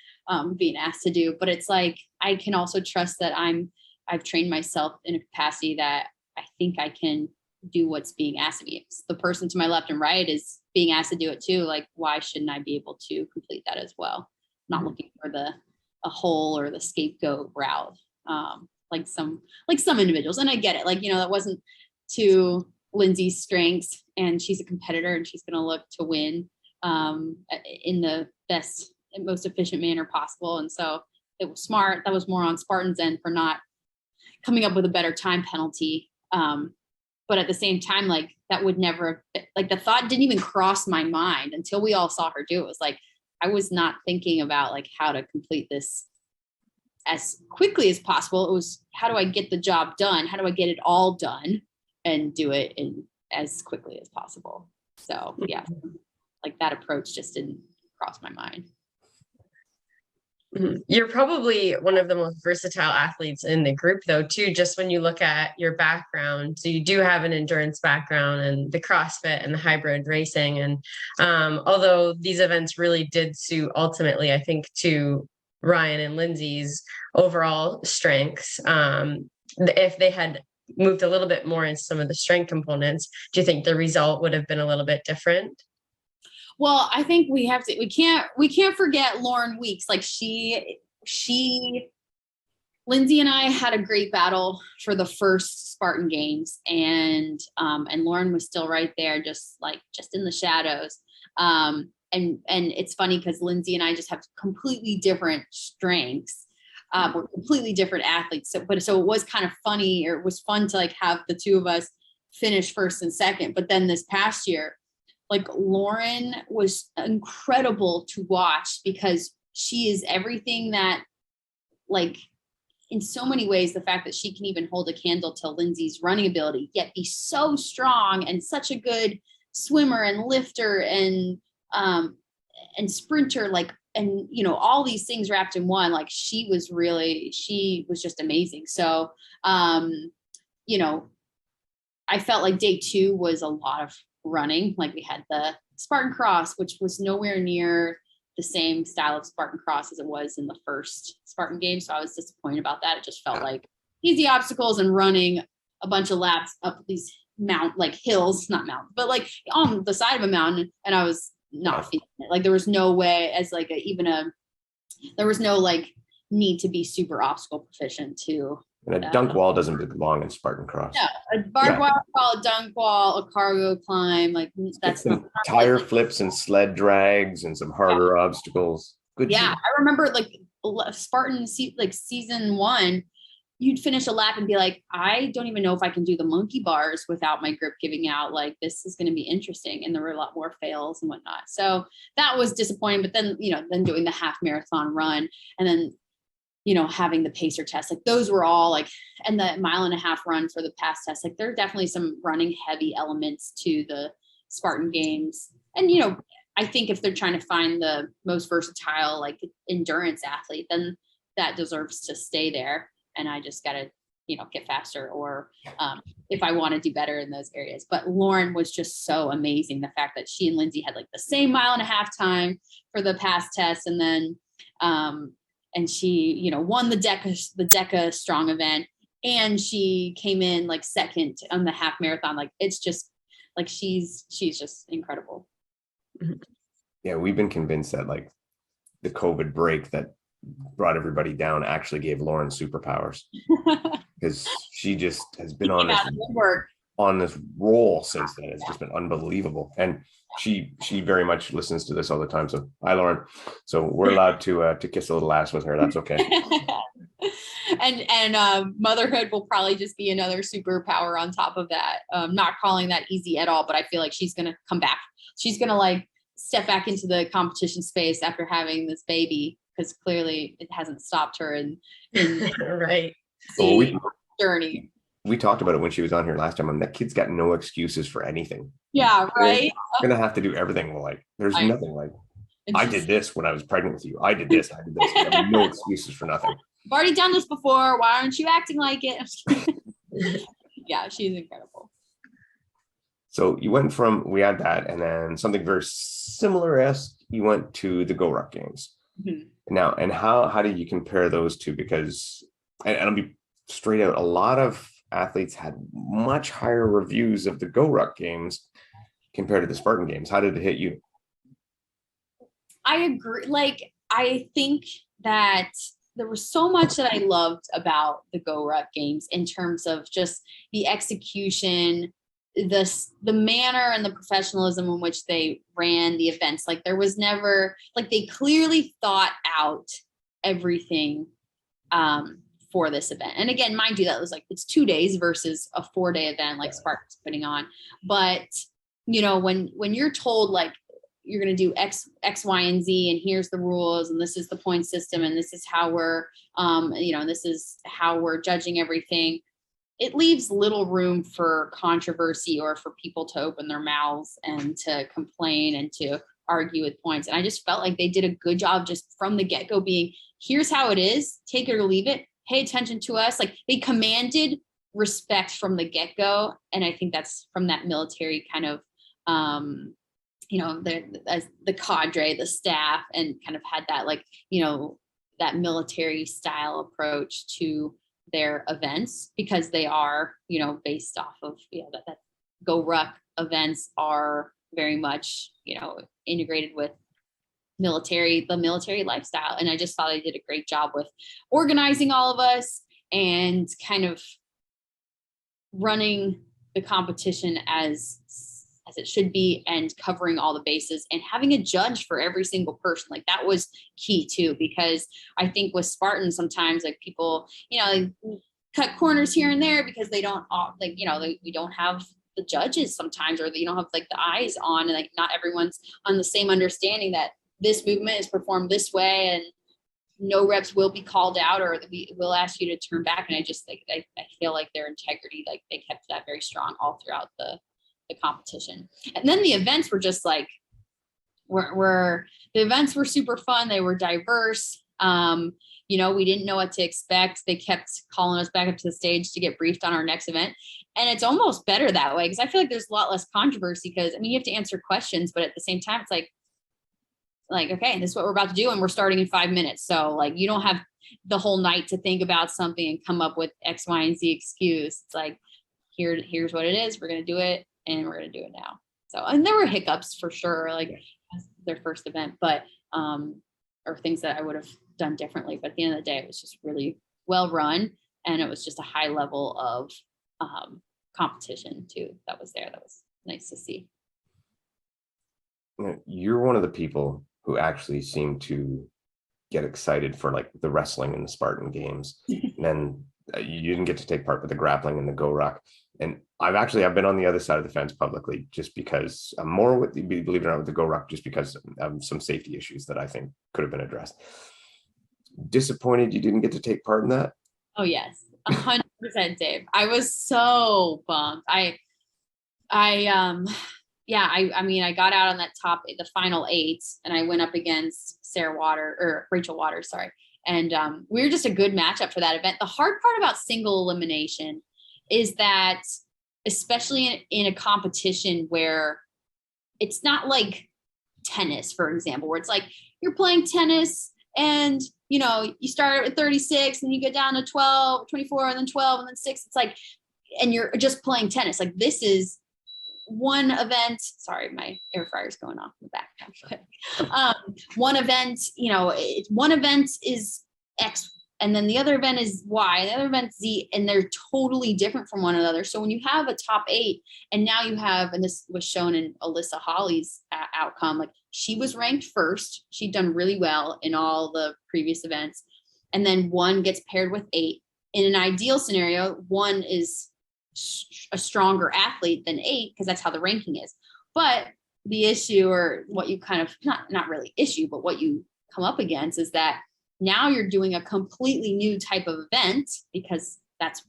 being asked to do, but it's like, I can also trust that I've trained myself in a capacity that I think I can do what's being asked of me. If the person to my left and right is being asked to do it too, like, why shouldn't I be able to complete that as well? Not looking for a hole or the scapegoat route, like some individuals. And I get it, like, that wasn't to Lindsay's strengths, and she's a competitor and she's going to look to win in the best and most efficient manner possible. And so it was smart. That was more on Spartan's end for not coming up with a better time penalty. But at the same time, like, that would never, like, the thought didn't even cross my mind until we all saw her do it. It was like, I was not thinking about like how to complete this as quickly as possible. It was, how do I get the job done? How do I get it all done and do it in as quickly as possible? So yeah, like that approach just didn't cross my mind. You're probably one of the most versatile athletes in the group, though, too, just when you look at your background. So you do have an endurance background and the CrossFit and the hybrid racing. And although these events really did suit ultimately, I think, to Ryan and Lindsay's overall strengths, if they had moved a little bit more into some of the strength components, do you think the result would have been a little bit different? Well, I think we can't forget Lauren Weeks. Like Lindsay and I had a great battle for the first Spartan Games, and Lauren was still right there, just in the shadows. And it's funny because Lindsay and I just have completely different strengths. We're completely different athletes. So it was kind of funny, or it was fun to like have the two of us finish first and second. But then this past year, like, Lauren was incredible to watch because she is everything that, like, in so many ways, the fact that she can even hold a candle to Lindsay's running ability, yet be so strong and such a good swimmer and lifter and sprinter, like, and, you know, all these things wrapped in one, like she was just amazing. So, you know, I felt like day 2 was a lot of running. Like we had the Spartan cross, which was nowhere near the same style of Spartan cross as it was in the first Spartan game. So I was disappointed about that. It just felt like easy obstacles and running a bunch of laps up these hills, not mountains, but like on the side of a mountain. And I was not feeling it. Like there was no way as like there was no like need to be super obstacle proficient to. And a dunk wall doesn't belong in Spartan cross. Yeah, a barbed wire, a dunk wall, a cargo climb, like that's some tire flips and sled drags and some harder obstacles. Good. Yeah, I remember like Spartan like season 1, you'd finish a lap and be like, I don't even know if I can do the monkey bars without my grip giving out. Like this is going to be interesting, and there were a lot more fails and whatnot. So that was disappointing. But then then doing the half marathon run, and then having the pacer test, like those were all like, and the 1.5 mile run for the pass test, like there are definitely some running heavy elements to the Spartan games. And, I think if they're trying to find the most versatile, like endurance athlete, then that deserves to stay there. And I just got to, get faster or if I want to do better in those areas. But Lauren was just so amazing. The fact that she and Lindsay had like the same 1.5 mile time for the pass test. And then, and she, won the DECA strong event, and she came in like second on the half marathon. Like, it's just like, she's just incredible. Yeah. We've been convinced that like the COVID break that brought everybody down actually gave Lauren superpowers, because she just has been on this roll since then. It's just been unbelievable. And she very much listens to this all the time. So hi, Lauren. So we're allowed to kiss a little ass with her. That's okay. and motherhood will probably just be another superpower on top of that. Not calling that easy at all, but I feel like she's going to come back. She's going to like step back into the competition space after having this baby, because clearly it hasn't stopped her in right. Journey. We talked about it when she was on here last time. That kid's got no excuses for anything. Yeah, right. They're gonna have to do everything. Like, there's nothing like, I did this when I was pregnant with you. I did this. I did this. I have no excuses for nothing. I've already done this before. Why aren't you acting like it? Yeah, she's incredible. So you went we had that, and then something very similar-esque, you went to the Goruck games. Mm-hmm. Now, and how do you compare those two? Because, and I'll be straight out, a lot of athletes had much higher reviews of the Goruck games compared to the Spartan games. How did it hit you? I agree. Like, I think that there was so much that I loved about the Goruck games in terms of just the execution, the manner and the professionalism in which they ran the events. Like, there was never, like, they clearly thought out everything for this event. And again, mind you, that was like, it's 2 days versus a 4-day event like Spartan's putting on. But, when you're told like, you're going to do X, Y, and Z, and here's the rules, and this is the point system, and this is how we're, this is how we're judging everything, it leaves little room for controversy or for people to open their mouths and to complain and to argue with points. And I just felt like they did a good job just from the get-go being, here's how it is, take it or leave it, pay attention to us. Like, they commanded respect from the get-go. And I think that's from that military kind of, the cadre, the staff, and kind of had that, like, that military style approach to their events, because they are, based off of, that Goruck events are very much, integrated with the military lifestyle. And I just thought they did a great job with organizing all of us and kind of running the competition as it should be, and covering all the bases, and having a judge for every single person. Like, that was key too, because I think with Spartan, sometimes like people, they cut corners here and there because they don't we don't have the judges sometimes, or you don't have like the eyes on, and like not everyone's on the same understanding that this movement is performed this way. And no reps will be called out, or we will ask you to turn back. And I just like, I feel like their integrity, like they kept that very strong all throughout the competition. And then the events were just like, the events were super fun. They were diverse. You know, we didn't know what to expect. They kept calling us back up to the stage to get briefed on our next event. And it's almost better that way, because I feel like there's a lot less controversy, because I mean, you have to answer questions, but at the same time, it's like, okay, this is what we're about to do. And we're starting in 5 minutes. So like, you don't have the whole night to think about something and come up with X, Y, and Z excuse. It's like, here's what it is. We're going to do it, and we're going to do it now. So, and there were hiccups for sure, like their first event, but, or things that I would have done differently. But at the end of the day, it was just really well run. And it was just a high level of competition too that was there. That was nice to see. You're one of the people who actually seem to get excited for like the wrestling and the Spartan games. And then you didn't get to take part with the grappling and the Goruck. And I've been on the other side of the fence publicly, just because I'm more with, believe it or not, with the Goruck, just because of some safety issues that I think could have been addressed. Disappointed you didn't get to take part in that? Oh yes, 100%, Dave. I was so bummed. I mean, I got out on that the final 8, and I went up against Rachel Waters, sorry. And we were just a good matchup for that event. The hard part about single elimination is that, especially in a competition where it's not like tennis, for example, where it's like you're playing tennis and, you know, you start at 36 and you get down to 12, 24, and then 12, and then 6. It's like, and you're just playing tennis. Like, this is one event. Sorry, my air fryer's going off in the background. One event, you know, one event is X, and then the other event is Y, and the other event is Z, and they're totally different from one another. So when you have a top 8, and now you have, and this was shown in Alyssa Hawley's outcome, like she was ranked first. She'd done really well in all the previous events. And then 1 gets paired with 8. In an ideal scenario, 1 is a stronger athlete than 8, because that's how the ranking is. But the issue, or what you kind of, not really issue, but what you come up against is that now you're doing a completely new type of event, because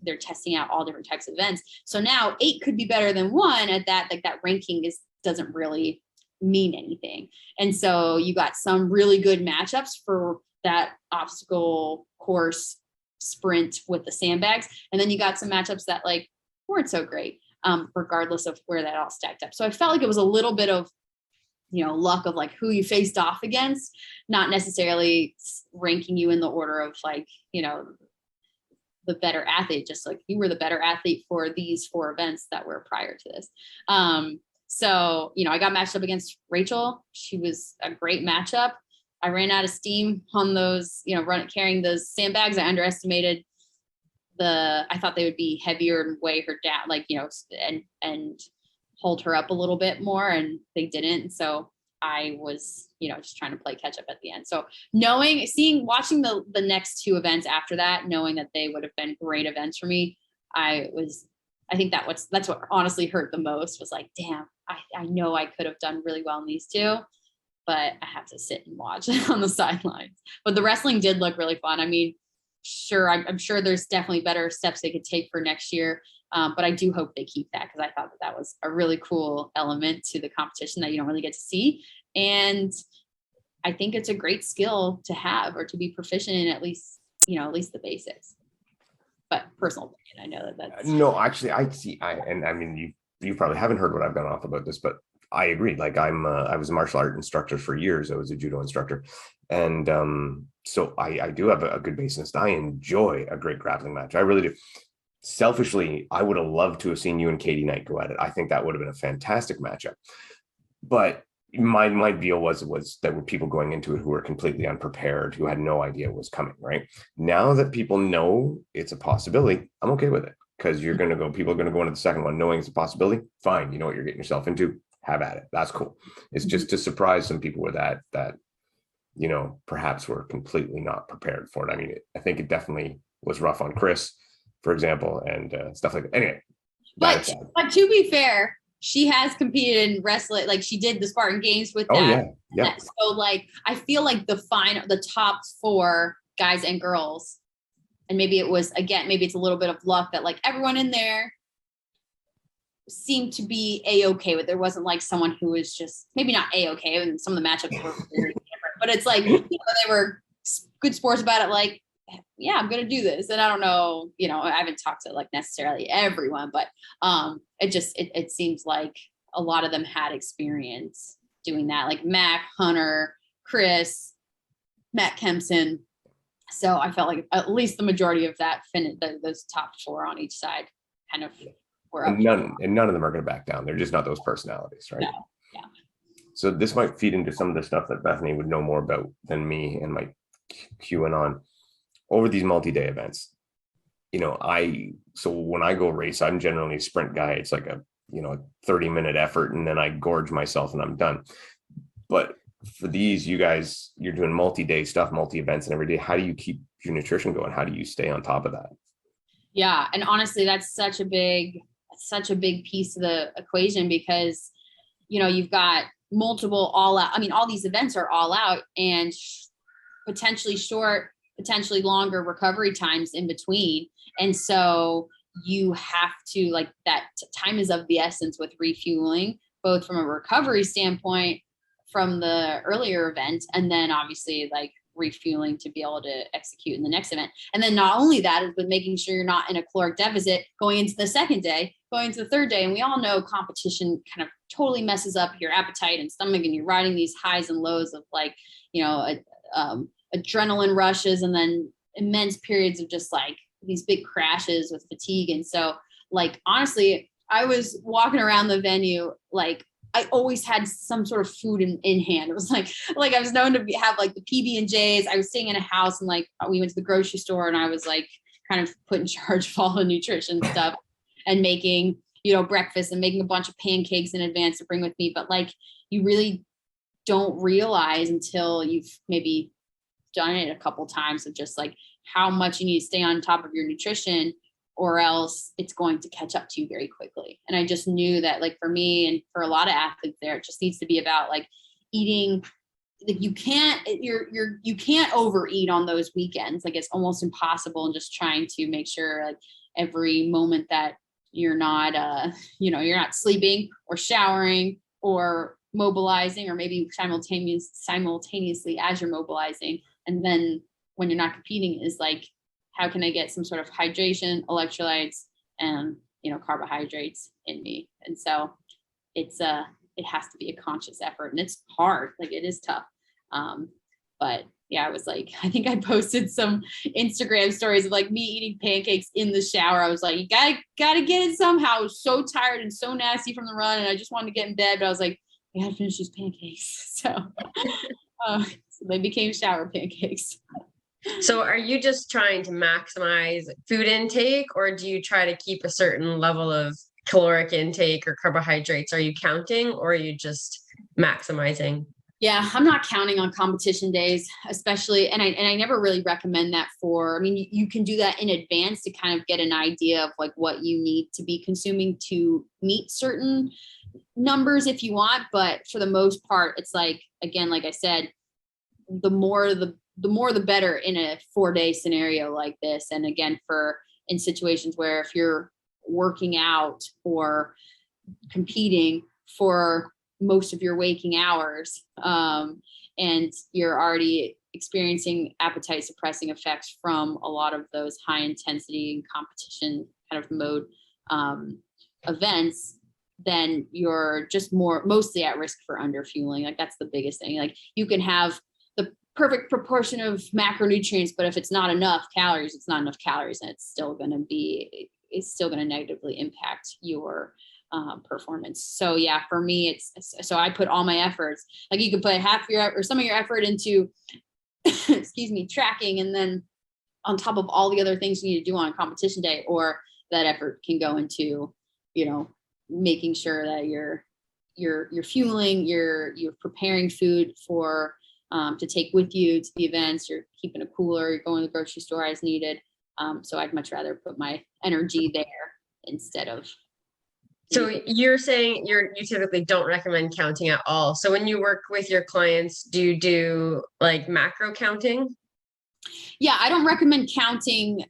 they're testing out all different types of events. So now 8 could be better than 1 at that, like that ranking doesn't really mean anything. And so you got some really good matchups for that obstacle course sprint with the sandbags. And then you got some matchups that like weren't so great, regardless of where that all stacked up. So I felt like it was a little bit of, you know, luck of like who you faced off against, not necessarily ranking you in the order of like, you know, the better athlete, just like you were the better athlete for these 4 events that were prior to this. So, you know, I got matched up against Rachel. She was a great matchup. I ran out of steam on those, you know, carrying those sandbags. I underestimated I thought they would be heavier and weigh her down, like, you know, and hold her up a little bit more, and they didn't. So I was, you know, just trying to play catch up at the end. So watching the next 2 events after that, knowing that they would have been great events for me, I think that's what honestly hurt the most, was like, damn, I know I could have done really well in these 2, but I have to sit and watch on the sidelines. But the wrestling did look really fun. I mean, sure, I'm sure there's definitely better steps they could take for next year. But I do hope they keep that, because I thought that was a really cool element to the competition that you don't really get to see. And I think it's a great skill to have, or to be proficient in, at least the basics. But personal opinion, I know that's no, actually, I mean, you probably haven't heard what I've gone off about this, but I agree. Like I was a martial art instructor for years. I was a judo instructor. And so I do have a good basis. I enjoy a great grappling match. I really do. Selfishly, I would have loved to have seen you and Katie Knight go at it. I think that would have been a fantastic matchup. But my deal was there were people going into it who were completely unprepared, who had no idea what was coming, right? Now that people know it's a possibility, I'm okay with it, because people are going to go into the second one knowing it's a possibility. Fine, you know what you're getting yourself into. Have at it. That's cool. It's just to surprise some people with that, you know, perhaps were completely not prepared for it. I mean, I think it definitely was rough on Chris, for example, and stuff like that. Anyway. But to be fair, she has competed in wrestling. Like, she did the Spartan Games with that. Yeah. So like, I feel like the top 4 guys and girls. And maybe it was, again, maybe it's a little bit of luck that like everyone in there seemed to be a-okay with. There wasn't like someone who was just maybe not a-okay, and some of the matchups were very different, but it's like, they were good sports about it. Like, yeah, I'm going to do this. And I don't know, I haven't talked to like necessarily everyone, but it seems like a lot of them had experience doing that, like Mac, Hunter, Chris, Matt Kempson. So I felt like at least the majority of that those top 4 on each side kind of were up. And none of them are going to back down. They're just not those personalities, right? No. Yeah. So this might feed into some of the stuff that Bethany would know more about than me and my QAnon. Over these multi-day events, so when I go race, I'm generally a sprint guy. It's like a 30-minute effort, and then I gorge myself and I'm done. But for these, you guys, you're doing multi-day stuff, multi-events, and every day. How do you keep your nutrition going? How do you stay on top of that? Yeah, and honestly, that's such a big piece of the equation, because you've got multiple all out. I mean, all these events are all out, and potentially short, potentially longer recovery times in between. And so you have to, like, that time is of the essence with refueling, both from a recovery standpoint from the earlier event, and then obviously like refueling to be able to execute in the next event. And then not only that, but making sure you're not in a caloric deficit going into the second day, going into the third day. And we all know competition kind of totally messes up your appetite and stomach, and you're riding these highs and lows of like, adrenaline rushes, and then immense periods of just like these big crashes with fatigue. And so, like, honestly, I was walking around the venue, like I always had some sort of food in hand. It was like I was known to have like the PB&Js. I was staying in a house, and like we went to the grocery store, and I was like kind of put in charge of all the nutrition stuff and making, breakfast and making a bunch of pancakes in advance to bring with me. But like, you really don't realize until you've maybe done it a couple times of just like how much you need to stay on top of your nutrition, or else it's going to catch up to you very quickly. And I just knew that, like, for me and for a lot of athletes there, it just needs to be about like eating. Like, you can't overeat on those weekends. Like, it's almost impossible, and just trying to make sure like every moment that you're not, you're not sleeping or showering or mobilizing, or maybe simultaneously as you're mobilizing. And then when you're not competing is like, how can I get some sort of hydration, electrolytes, and, carbohydrates in me? And so it has to be a conscious effort, and it's hard. Like, it is tough. But yeah, I was like, I think I posted some Instagram stories of like me eating pancakes in the shower. I was like, you gotta get it somehow. I was so tired and so nasty from the run, and I just wanted to get in bed, but I was like, I gotta finish these pancakes. So, so they became shower pancakes. So are you just trying to maximize food intake, or do you try to keep a certain level of caloric intake or carbohydrates? Are you counting, or are you just maximizing? Yeah, I'm not counting on competition days, especially, and I never really recommend that you can do that in advance to kind of get an idea of like what you need to be consuming to meet certain numbers if you want. But for the most part, it's like, again, like I said, the more the better in a 4-day scenario like this. And again, in situations where if you're working out or competing for most of your waking hours, and you're already experiencing appetite suppressing effects from a lot of those high intensity and competition kind of mode events, then you're just mostly at risk for underfueling. Like, that's the biggest thing. Like, you can have the perfect proportion of macronutrients, but if it's not enough calories, it's not enough calories, and it's still going to negatively impact your performance. So yeah, for me, so I put all my efforts, like you could put half your or some of your effort into, tracking, and then on top of all the other things you need to do on a competition day, or that effort can go into, making sure that you're fueling, you're preparing food for, to take with you to the events, you're keeping a cooler, you're going to the grocery store as needed. So I'd much rather put my energy there instead of. So you're saying you typically don't recommend counting at all. So when you work with your clients, do you do like macro counting? Yeah, I don't recommend counting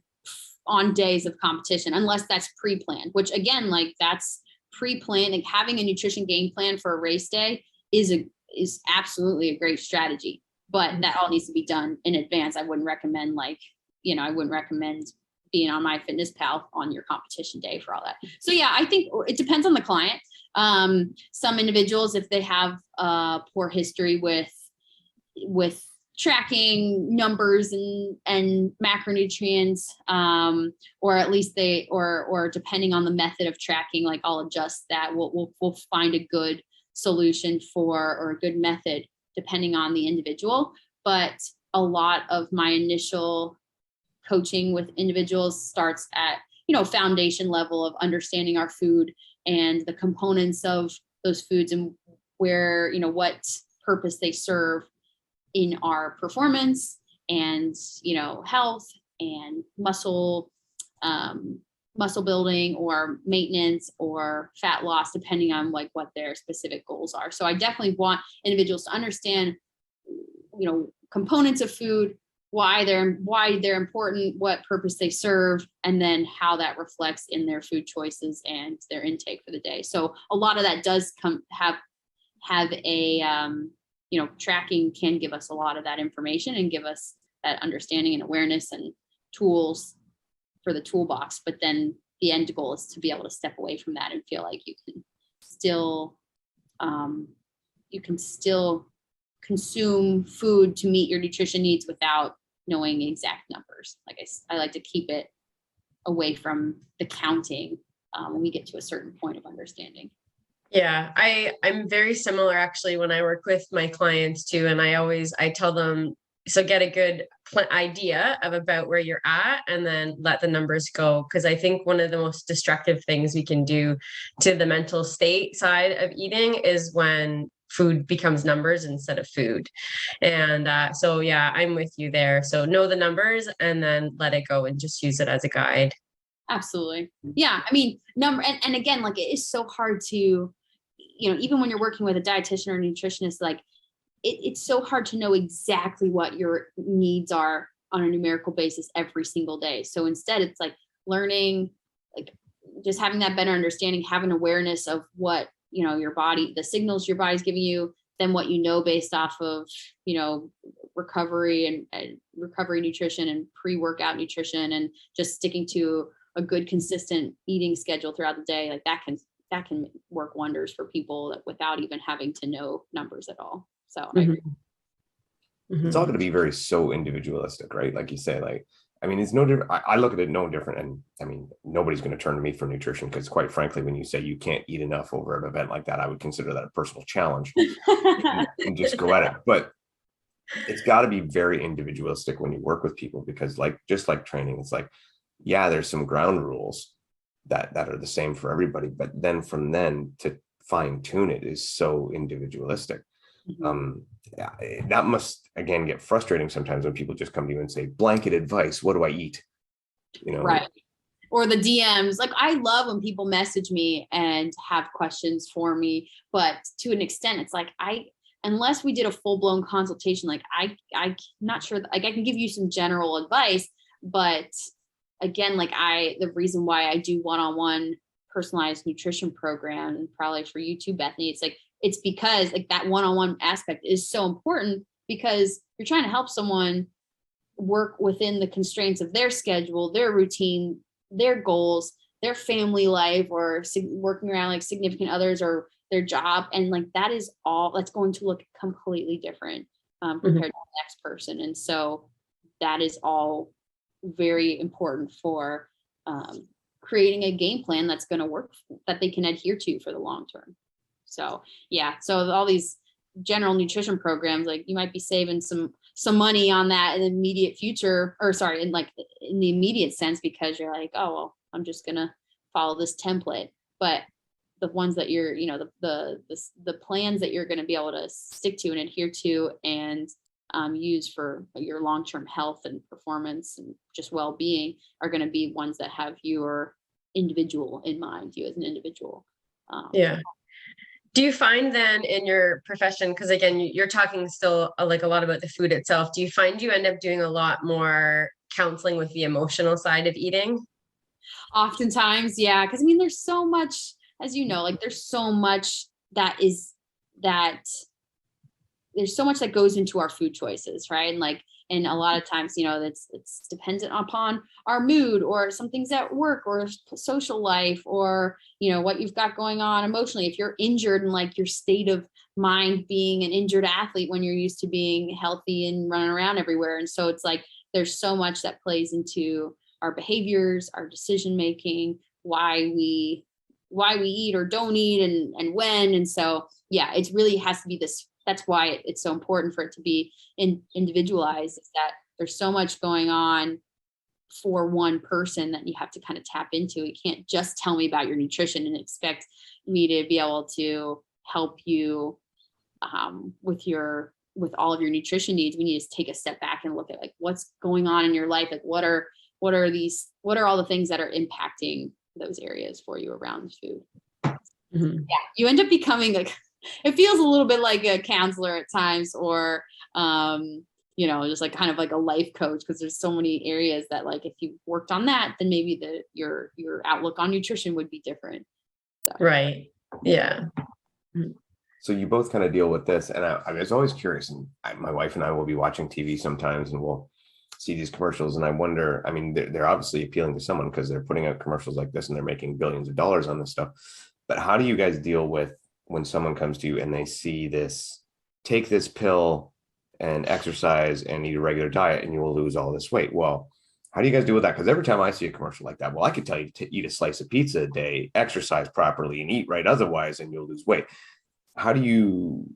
on days of competition unless that's pre-planned, which again, like that's pre-planned. Like having a nutrition game plan for a race day is absolutely a great strategy, but that all needs to be done in advance. I wouldn't recommend I wouldn't recommend being on MyFitnessPal on your competition day for all that. So yeah, I think it depends on the client. Some individuals, if they have poor history with tracking numbers and macronutrients, or at least or depending on the method of tracking, like I'll adjust that. We'll find a good solution or a good method depending on the individual. But a lot of my initial coaching with individuals starts at, foundation level of understanding our food and the components of those foods and where, what purpose they serve in our performance and, health and muscle building or maintenance or fat loss, depending on like what their specific goals are. So I definitely want individuals to understand, components of food, why they're important, what purpose they serve, and then how that reflects in their food choices and their intake for the day. So a lot of that does have a, tracking can give us a lot of that information and give us that understanding and awareness and tools for the toolbox. But then the end goal is to be able to step away from that and feel like you can still consume food to meet your nutrition needs without knowing exact numbers. Like I like to keep it away from the counting when we get to a certain point of understanding. Yeah, I'm very similar actually when I work with my clients too. And I tell them, so get a good idea of about where you're at and then let the numbers go. Because I think one of the most destructive things we can do to the mental state side of eating is when food becomes numbers instead of food. And so, yeah, I'm with you there. So know the numbers and then let it go and just use it as a guide. Absolutely. Yeah. I mean, and again, like it is so hard to, even when you're working with a dietitian or a nutritionist, like it's so hard to know exactly what your needs are on a numerical basis every single day. So instead it's like learning, like just having that better understanding, having awareness of what, your body, the signals your body's giving you, then what, based off of, recovery and recovery nutrition and pre-workout nutrition and just sticking to a good, consistent eating schedule throughout the day. Like that can work wonders for people without even having to know numbers at all. So I agree. It's all going to be very so individualistic, right? Like you say, it's no different. I look at it no different. And I mean, nobody's going to turn to me for nutrition because quite frankly, when you say you can't eat enough over an event like that, I would consider that a personal challenge and just go at it. But it's got to be very individualistic when you work with people because just like training, it's like, yeah, there's some ground rules that are the same for everybody. But then from then to fine tune it is so individualistic. That must again get frustrating sometimes when people just come to you and say blanket advice, what do I eat, right? Or the DMs. Like I love when people message me and have questions for me, but to an extent it's like unless we did a full-blown consultation, like I'm not sure like I can give you some general advice, but again, like the reason why I do one-on-one personalized nutrition program, and probably for you too, Bethany, it's because like that one-on-one aspect is so important because you're trying to help someone work within the constraints of their schedule, their routine, their goals, their family life, or working around like significant others or their job. And like, that's going to look completely different compared to the next person. And so that is all very important for creating a game plan that's going to work, that they can adhere to for the long term. So yeah, so all these general nutrition programs, like you might be saving some money on that in the immediate future, or sorry, in the immediate sense, because you're like, oh, well, I'm just going to follow this template. But the ones that you're, the plans that you're going to be able to stick to and adhere to and use for your long-term health and performance and just well-being are going to be ones that have your individual in mind, you as an individual. Yeah. Do you find then in your profession, because again, you're talking still like a lot about the food itself, do you find you end up doing a lot more counseling with the emotional side of eating? Oftentimes, yeah, because I mean, there's so much, as you know, like there's so much that there's so much that goes into our food choices, right? And like, and a lot of times, you know, it's dependent upon our mood or some things at work or social life or, you know, what you've got going on emotionally. If you're injured and like your state of mind being an injured athlete when you're used to being healthy and running around everywhere. And so it's like, there's so much that plays into our behaviors, our decision making, why we eat or don't eat and when. And so, yeah, it really has to be this. That's why it's so important for it to be individualized, is that there's so much going on for one person that you have to kind of tap into. You can't just tell me about your nutrition and expect me to be able to help you with all of your nutrition needs. We need to take a step back and look at like what's going on in your life. Like what are all the things that are impacting those areas for you around food. Mm-hmm. Yeah, you end up becoming like, it feels a little bit like a counselor at times, or you know, just like kind of like a life coach, because there's so many areas that like if you worked on that, then maybe your outlook on nutrition would be different. So. Right. Yeah. So you both kind of deal with this, and I was always curious, and my wife and I will be watching TV sometimes, and we'll see these commercials, and I wonder, I mean, they're obviously appealing to someone because they're putting out commercials like this and they're making billions of dollars on this stuff. But how do you guys deal with when someone comes to you and they see this, take this pill and exercise and eat a regular diet and you will lose all this weight? Well, how do you guys deal with that? Because every time I see a commercial like that, well, I could tell you to eat a slice of pizza a day, exercise properly, and eat right otherwise, and you'll lose weight. How do you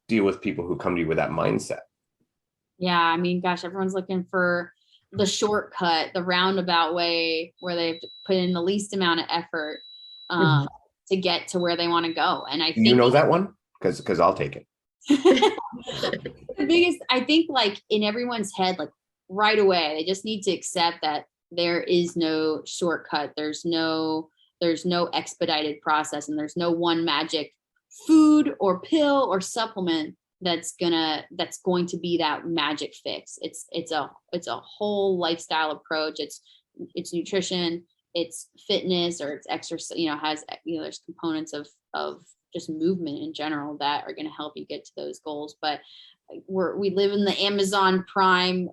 deal with people who come to you with that mindset? Yeah, I mean, gosh, everyone's looking for the shortcut, the roundabout way where they have to put in the least amount of effort to get to where they want to go. And I think, you know that one? Because I'll take it. The biggest, I think, like in everyone's head, like right away, they just need to accept that there is no shortcut. There's no expedited process, and there's no one magic food or pill or supplement that's going to be that magic fix. It's a whole lifestyle approach. It's nutrition, it's fitness, or it's exercise, you know, there's components of just movement in general that are going to help you get to those goals. But we live in the Amazon Prime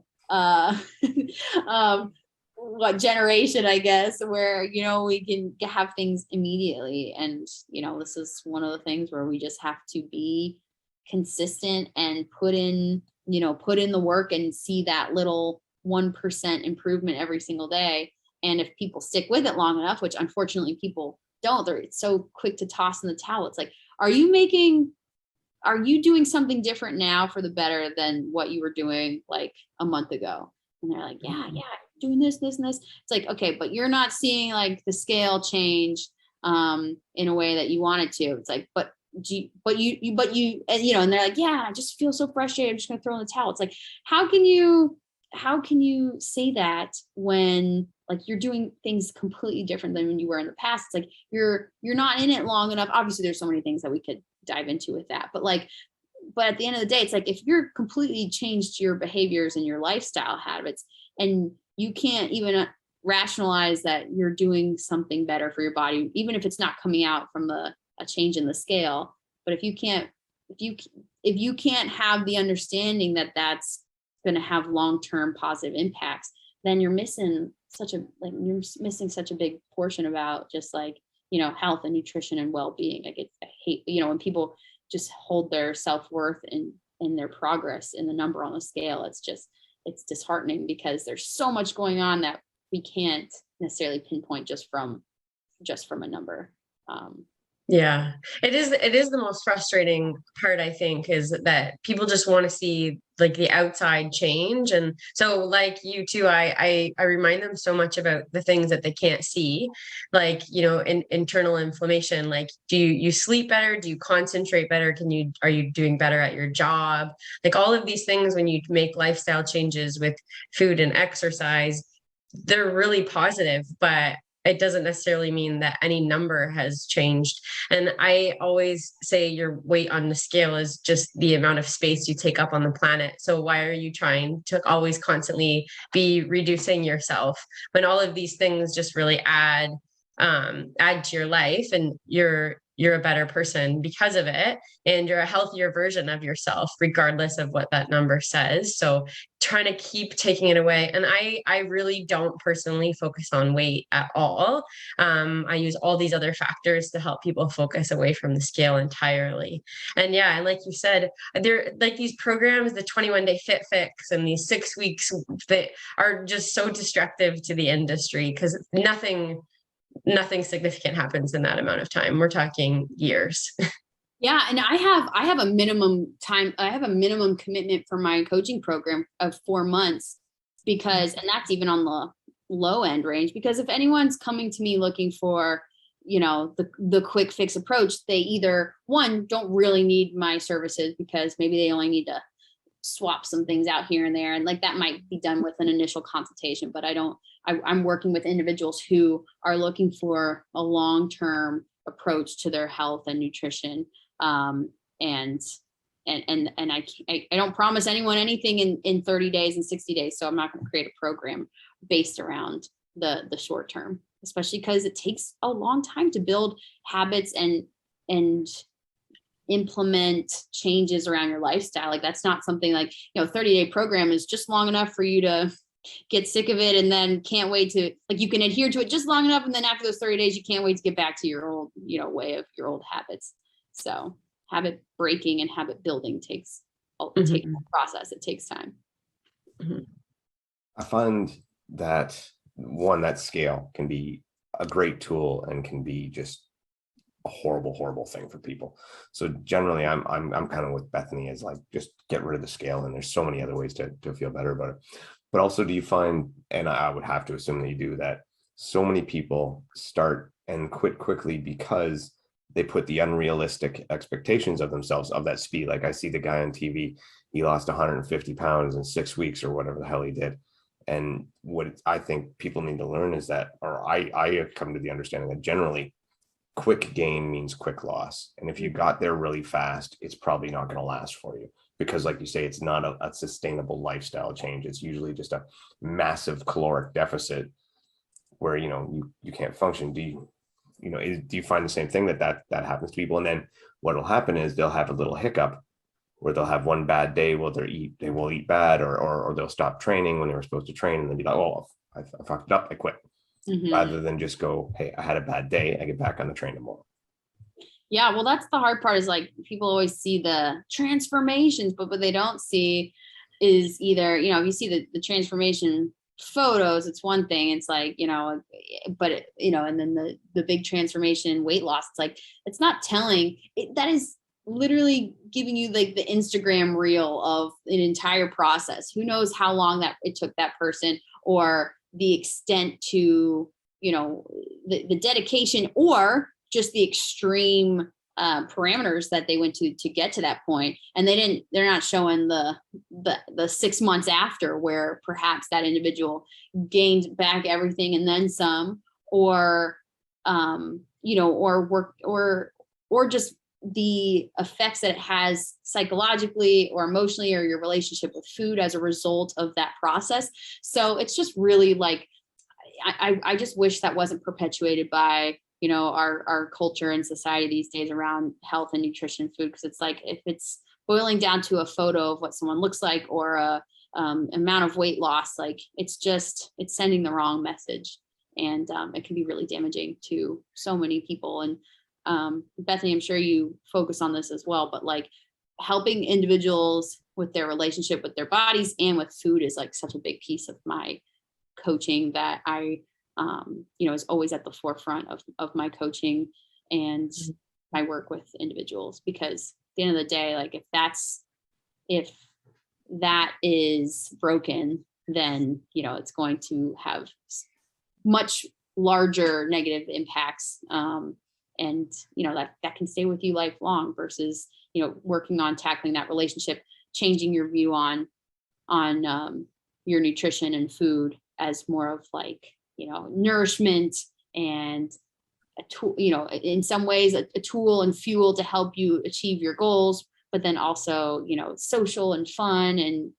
what generation, I guess, where, you know, we can have things immediately. And, you know, this is one of the things where we just have to be consistent and put in the work and see that little 1% improvement every single day. And if people stick with it long enough, which unfortunately people don't, they're so quick to toss in the towel. It's like, are you doing something different now for the better than what you were doing like a month ago? And they're like, yeah, doing this, and this. It's like, okay, but you're not seeing like the scale change in a way that you wanted to. It's like, but you, and, you know, and they're like, yeah, I just feel so frustrated, I'm just gonna throw in the towel. It's like, how can you say that when like you're doing things completely different than when you were in the past? It's like you're not in it long enough. Obviously there's so many things that we could dive into with that, but at the end of the day, it's like if you're completely changed your behaviors and your lifestyle habits, and you can't even rationalize that you're doing something better for your body, even if it's not coming out from a change in the scale. But if you can't have the understanding that that's going to have long-term positive impacts, then you're missing such a big portion about just like, you know, health and nutrition and well-being. Like I hate, you know, when people just hold their self-worth and their progress in the number on the scale. It's disheartening because there's so much going on that we can't necessarily pinpoint just from a number. Yeah, it is the most frustrating part, I think, is that people just want to see like the outside change. And so like you too, I remind them so much about the things that they can't see, like, you know, internal inflammation. Like, do you sleep better? Do you concentrate better? Are you doing better at your job? Like all of these things, when you make lifestyle changes with food and exercise, they're really positive, but it doesn't necessarily mean that any number has changed. And I always say your weight on the scale is just the amount of space you take up on the planet. So why are you trying to always constantly be reducing yourself when all of these things just really add to your life, and you're a better person because of it, and you're a healthier version of yourself regardless of what that number says. So trying to keep taking it away. And I really don't personally focus on weight at all. I use all these other factors to help people focus away from the scale entirely. And yeah, and like you said, there like these programs, the 21-day fit fix and these 6 weeks, that are just so destructive to the industry, because nothing significant happens in that amount of time. We're talking years. Yeah. And I have a minimum time. I have a minimum commitment for my coaching program of 4 months, because, and that's even on the low end range, because if anyone's coming to me looking for, you know, the quick fix approach, they either, one, don't really need my services, because maybe they only need to swap some things out here and there. And like that might be done with an initial consultation, but I'm working with individuals who are looking for a long-term approach to their health and nutrition. And I don't promise anyone anything in 30 days and 60 days. So I'm not going to create a program based around the short term, especially because it takes a long time to build habits and implement changes around your lifestyle. Like that's not something like, you know, 30-day program is just long enough for you to get sick of it and then can't wait to, like, you can adhere to it just long enough, and then after those 30 days you can't wait to get back to your old, you know, way of your old habits. So habit breaking and habit building takes a process. It takes time. I find that that scale can be a great tool and can be just a horrible thing for people. So generally I'm kind of with Bethany, is like, just get rid of the scale, and there's so many other ways to feel better about it. But also, do you find, and I would have to assume that you do, that so many people start and quit quickly because they put the unrealistic expectations of themselves of that speed? Like I see the guy on TV, he lost 150 pounds in 6 weeks or whatever the hell he did. And what I think people need to learn is that, or I have come to the understanding that generally quick gain means quick loss. And if you got there really fast, it's probably not going to last for you, because like you say, it's not a sustainable lifestyle change. It's usually just a massive caloric deficit where, you know, you can't function. Do you find the same thing, that happens to people? And then what will happen is they'll have a little hiccup where they'll have one bad day where they will eat bad, or they'll stop training when they were supposed to train, and they'll be like, oh, I fucked it up, I quit. Rather than just go, hey, I had a bad day, I get back on the train tomorrow. Yeah, well, that's the hard part, is like people always see the transformations, but what they don't see is either, you know, if you see the transformation photos, it's one thing. It's like, you know, but it, you know, and then the big transformation weight loss, it's like, it's not telling it. That is literally giving you like the Instagram reel of an entire process. Who knows how long that it took that person, or the extent to, you know, the dedication, or just the extreme parameters that they went to get to that point. And they're not showing the 6 months after, where perhaps that individual gained back everything and then some, or you know, or just the effects that it has psychologically or emotionally, or your relationship with food as a result of that process. So it's just really like, I just wish that wasn't perpetuated by, you know, our culture and society these days around health and nutrition, food. Because it's like, if it's boiling down to a photo of what someone looks like, or a amount of weight loss, like it's sending the wrong message, and it can be really damaging to so many people. And Bethany, I'm sure you focus on this as well, but like helping individuals with their relationship with their bodies and with food is like such a big piece of my coaching, that I, you know, is always at the forefront of my coaching and my work with individuals. Because at the end of the day, like if that is broken, then, you know, it's going to have much larger negative impacts. And, you know, that can stay with you lifelong, versus, you know, working on tackling that relationship, changing your view on your nutrition and food as more of like, you know, nourishment and a tool, you know, in some ways a tool and fuel to help you achieve your goals, but then also, you know, social and fun and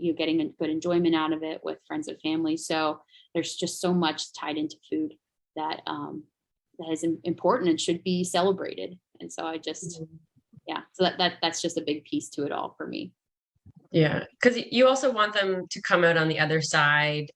you're getting a good enjoyment out of it with friends and family. So there's just so much tied into food that that is important and should be celebrated. And so I just, yeah, so that's just a big piece to it all for me. Yeah, because you also want them to come out on the other side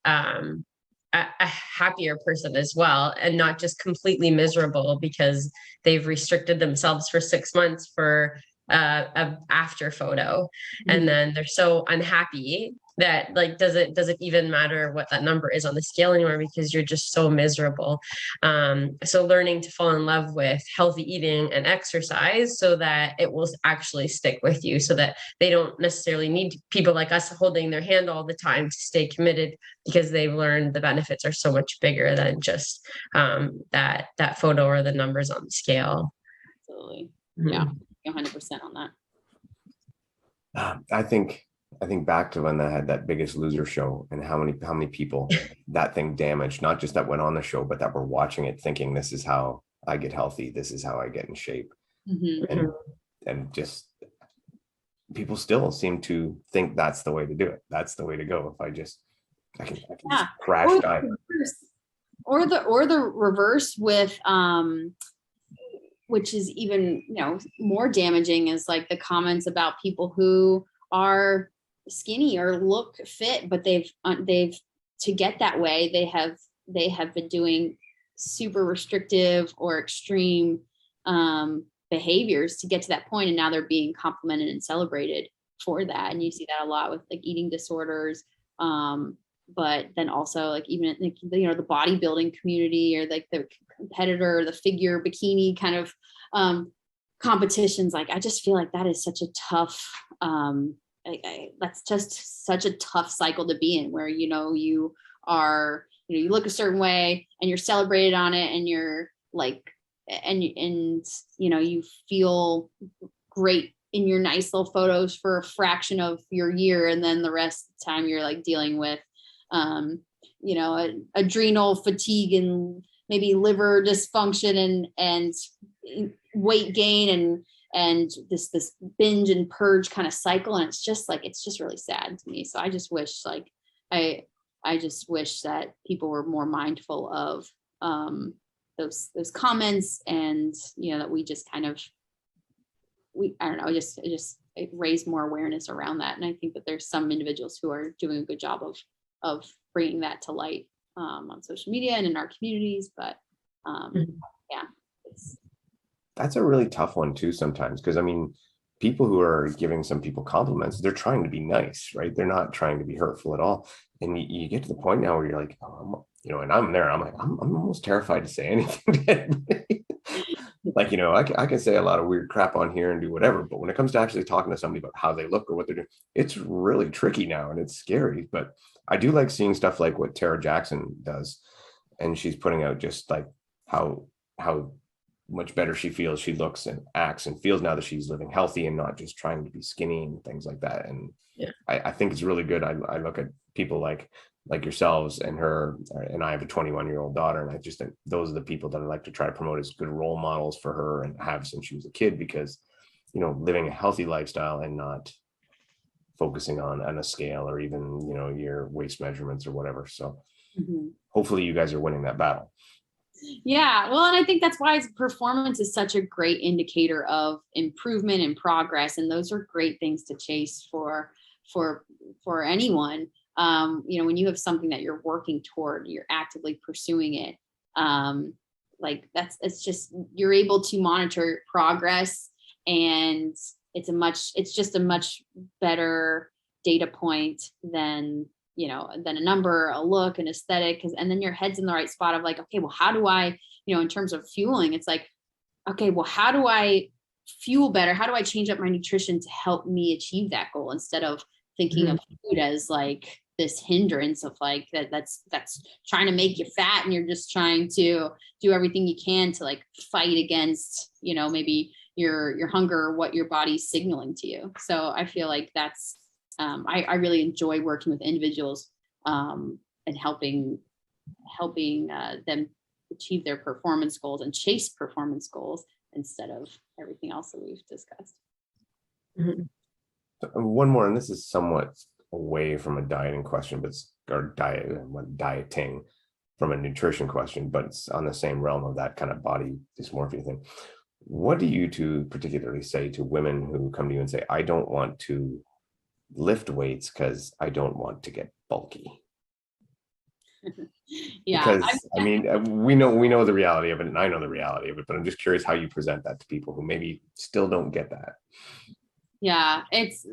a happier person as well, and not just completely miserable because they've restricted themselves for 6 months for a after photo, and then they're so unhappy that like does it even matter what that number is on the scale anymore because you're just so miserable. So learning to fall in love with healthy eating and exercise so that it will actually stick with you, so that they don't necessarily need people like us holding their hand all the time to stay committed, because they've learned the benefits are so much bigger than just that photo or the numbers on the scale. Absolutely. Yeah, 100% on that. I think back to when I had that Biggest Loser show and how many people that thing damaged, not just that went on the show, but that were watching it thinking, this is how I get healthy, this is how I get in shape. And just people still seem to think that's the way to do it. That's the way to go. If I can just crash dive. Or the reverse with which is even, you know, more damaging, is like the comments about people who are skinny or look fit, but they've to get that way, they have been doing super restrictive or extreme behaviors to get to that point, and now they're being complimented and celebrated for that. And you see that a lot with like eating disorders, but then also like even like, you know, the bodybuilding community, or like the competitor, the figure bikini kind of competitions. Like I just feel like that is such a tough that's just such a tough cycle to be in, where, you know, you are, you know, you look a certain way and you're celebrated on it, and you're like, and you know, you feel great in your nice little photos for a fraction of your year, and then the rest of the time you're like dealing with you know, adrenal fatigue and maybe liver dysfunction and weight gain and this binge and purge kind of cycle. And it's just really sad to me. So I just wish I just wish that people were more mindful of those comments, and, you know, that we just kind of, I don't know, it raised more awareness around that. And I think that there's some individuals who are doing a good job of bringing that to light on social media and in our communities. But yeah, that's a really tough one too sometimes, because I mean, people who are giving some people compliments, they're trying to be nice, right? They're not trying to be hurtful at all. And you get to the point now where you're like, oh, you know, and I'm there, I'm like, I'm almost terrified to say anything to anybody. Like, you know, I can say a lot of weird crap on here and do whatever, but when it comes to actually talking to somebody about how they look or what they're doing, it's really tricky now, and it's scary. But I do like seeing stuff like what Tara Jackson does, and she's putting out just like how much better she feels, she looks and acts and feels now that she's living healthy and not just trying to be skinny and things like that. And yeah, I think it's really good. I look at people like yourselves and her, and I have a 21-year-old daughter, and I just think those are the people that I like to try to promote as good role models for her and have since she was a kid, because, you know, living a healthy lifestyle and not focusing on a scale or even, you know, your waist measurements or whatever. So hopefully you guys are winning that battle. Yeah, well, and I think that's why performance is such a great indicator of improvement and progress, and those are great things to chase for anyone. You know, when you have something that you're working toward, you're actively pursuing it. Like it's just, you're able to monitor progress, and it's just a much better data point than, you know, than a number, a look, an aesthetic, and then your head's in the right spot of like, okay, well, how do I, you know, in terms of fueling, it's like, okay, well, how do I fuel better? How do I change up my nutrition to help me achieve that goal, instead of thinking of food as like this hindrance of like that's trying to make you fat, and you're just trying to do everything you can to like fight against, you know, maybe your hunger or what your body's signaling to you. So I feel like that's I really enjoy working with individuals and helping them achieve their performance goals and chase performance goals instead of everything else that we've discussed. Mm-hmm. One more, and this is somewhat away from a dieting question, but dieting from a nutrition question, but it's on the same realm of that kind of body dysmorphia thing. What do you two particularly say to women who come to you and say, I don't want to lift weights because I don't want to get bulky? Yeah, because I mean, we know the reality of it, and I know the reality of it, but I'm just curious how you present that to people who maybe still don't get that. Yeah, that's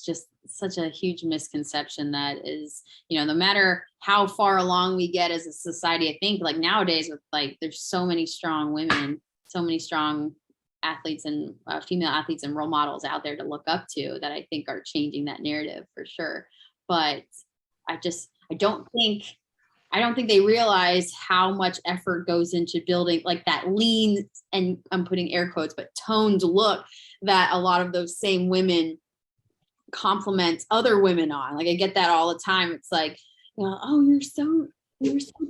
just such a huge misconception that is, no matter how far along we get as a society, I think like nowadays with like, there's so many strong women, so many strong athletes and female athletes and role models out there to look up to that I think are changing that narrative for sure. But I don't think they realize how much effort goes into building like that lean, and I'm putting air quotes, but toned look that a lot of those same women compliment other women on. Like I get that all the time. It's like, oh, you're so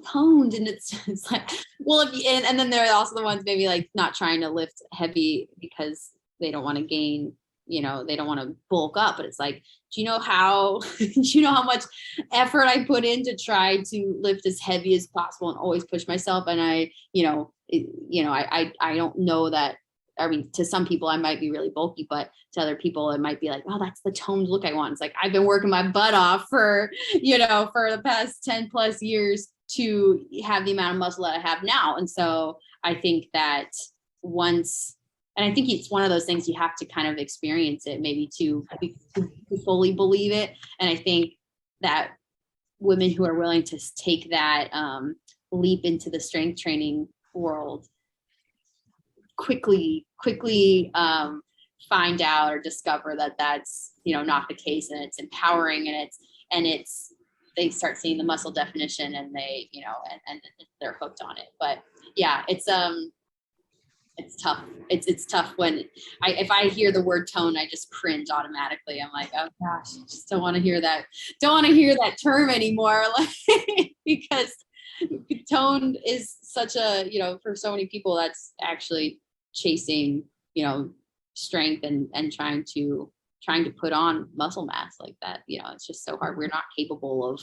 toned. And it's like, well, and then there are also the ones maybe like not trying to lift heavy because they don't want to gain, they don't want to bulk up, but it's like, do you know how much effort I put in to try to lift as heavy as possible and always push myself? And I don't know that. I mean, to some people I might be really bulky, but to other people it might be like, oh, that's the toned look I want. It's like, I've been working my butt off for the past 10 plus years to have the amount of muscle that I have now. And so I think that and I think it's one of those things you have to kind of experience it maybe to fully believe it. And I think that women who are willing to take that leap into the strength training world quickly find out or discover that that's not the case, and it's empowering, and they start seeing the muscle definition, and they and they're hooked on it. But yeah, it's tough. It's tough when if I hear the word tone, I just cringe automatically. I'm like, oh gosh, I just don't want to hear that term anymore. Like, because tone is such a, for so many people that's actually chasing, strength and trying to put on muscle mass like that. It's just so hard. We're not capable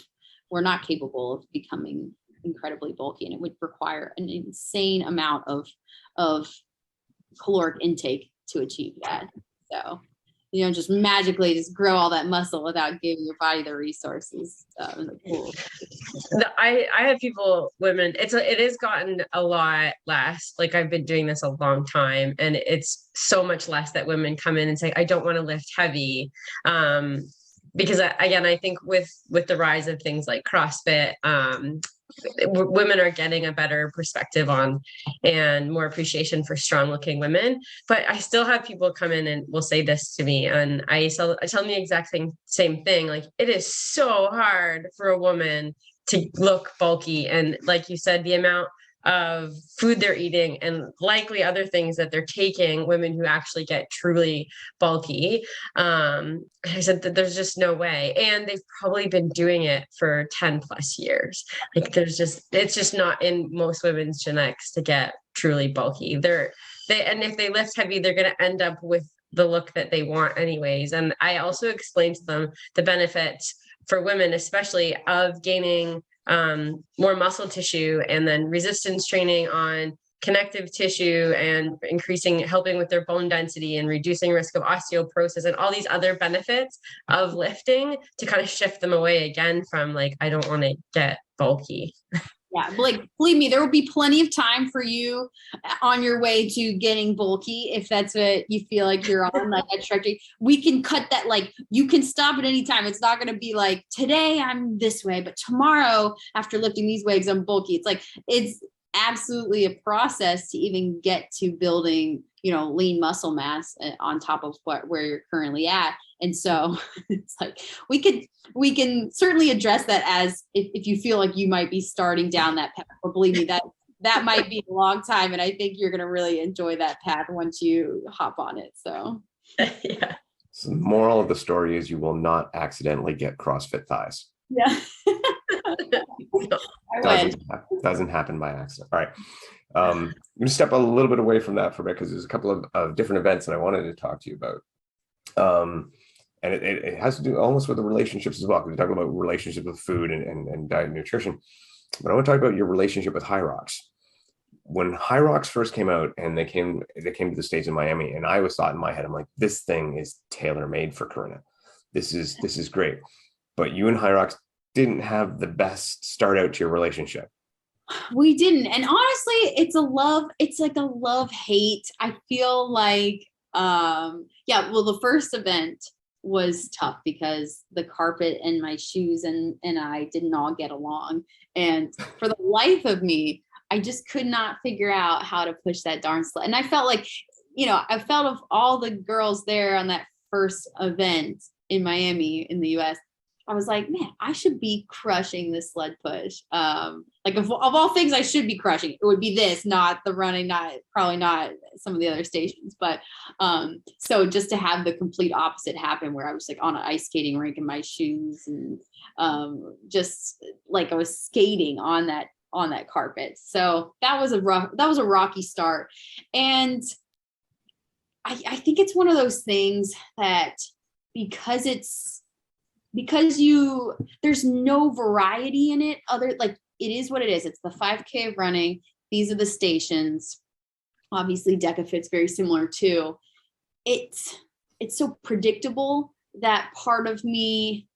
of becoming incredibly bulky, and it would require an insane amount of caloric intake to achieve that. So, just magically just grow all that muscle without giving your body the resources. I have women, it has gotten a lot less. Like I've been doing this a long time, and it's so much less that women come in and say, I don't want to lift heavy. Because again, I think with the rise of things like CrossFit, women are getting a better perspective on and more appreciation for strong looking women. But I still have people come in and will say this to me, and I tell them the exact same thing. Like, it is so hard for a woman to look bulky. And like you said, the amount of food they're eating and likely other things that they're taking, women who actually get truly bulky. I said that there's just no way. And they've probably been doing it for 10 plus years. Like it's just not in most women's genetics to get truly bulky. And if they lift heavy, they're going to end up with the look that they want anyways. And I also explained to them the benefits for women, especially of gaining more muscle tissue, and then resistance training on connective tissue and helping with their bone density and reducing risk of osteoporosis and all these other benefits of lifting to kind of shift them away again from like, I don't want to get bulky. Yeah, like, believe me, there will be plenty of time for you on your way to getting bulky. If that's what you feel like you're on, like that trajectory, we can cut that. Like, you can stop at any time. It's not going to be like, today I'm this way, but tomorrow after lifting these weights, I'm bulky. It's like, it's absolutely a process to even get to building, lean muscle mass on top of where you're currently at. And so it's like, we can certainly address that as if you feel like you might be starting down that path, but believe me, that might be a long time. And I think you're going to really enjoy that path once you hop on it. So, yeah. So the moral of the story is you will not accidentally get CrossFit thighs. Yeah. Doesn't happen by accident. All right. I'm going to step a little bit away from that for a bit because there's a couple of different events that I wanted to talk to you about. And it has to do almost with the relationships as well, because we talk about relationships with food and diet and nutrition. But I want to talk about your relationship with High Rocks. When High Rocks first came out and they came to the States in Miami, and I always thought in my head, I'm like, this thing is tailor-made for Corinna. This is great. But you and High Rocks didn't have the best start out to your relationship. We didn't. And honestly, it's like a love-hate. I feel like, well, the first event was tough because the carpet and my shoes and I didn't all get along. And for the life of me, I just could not figure out how to push that darn sled. And I felt like, I felt of all the girls there on that first event in Miami in the US, I was like, man, I should be crushing this sled push. Like of all things I should be crushing, it would be this, not the running, probably not some of the other stations. But so just to have the complete opposite happen, where I was like on an ice skating rink in my shoes and just like I was skating on that carpet. So that was a rocky start. And I think it's one of those things that because there's no variety in it, other, like, it is what it is. It's the 5K of running. These are the stations. Obviously DecaFit's very similar too. It's so predictable that part of me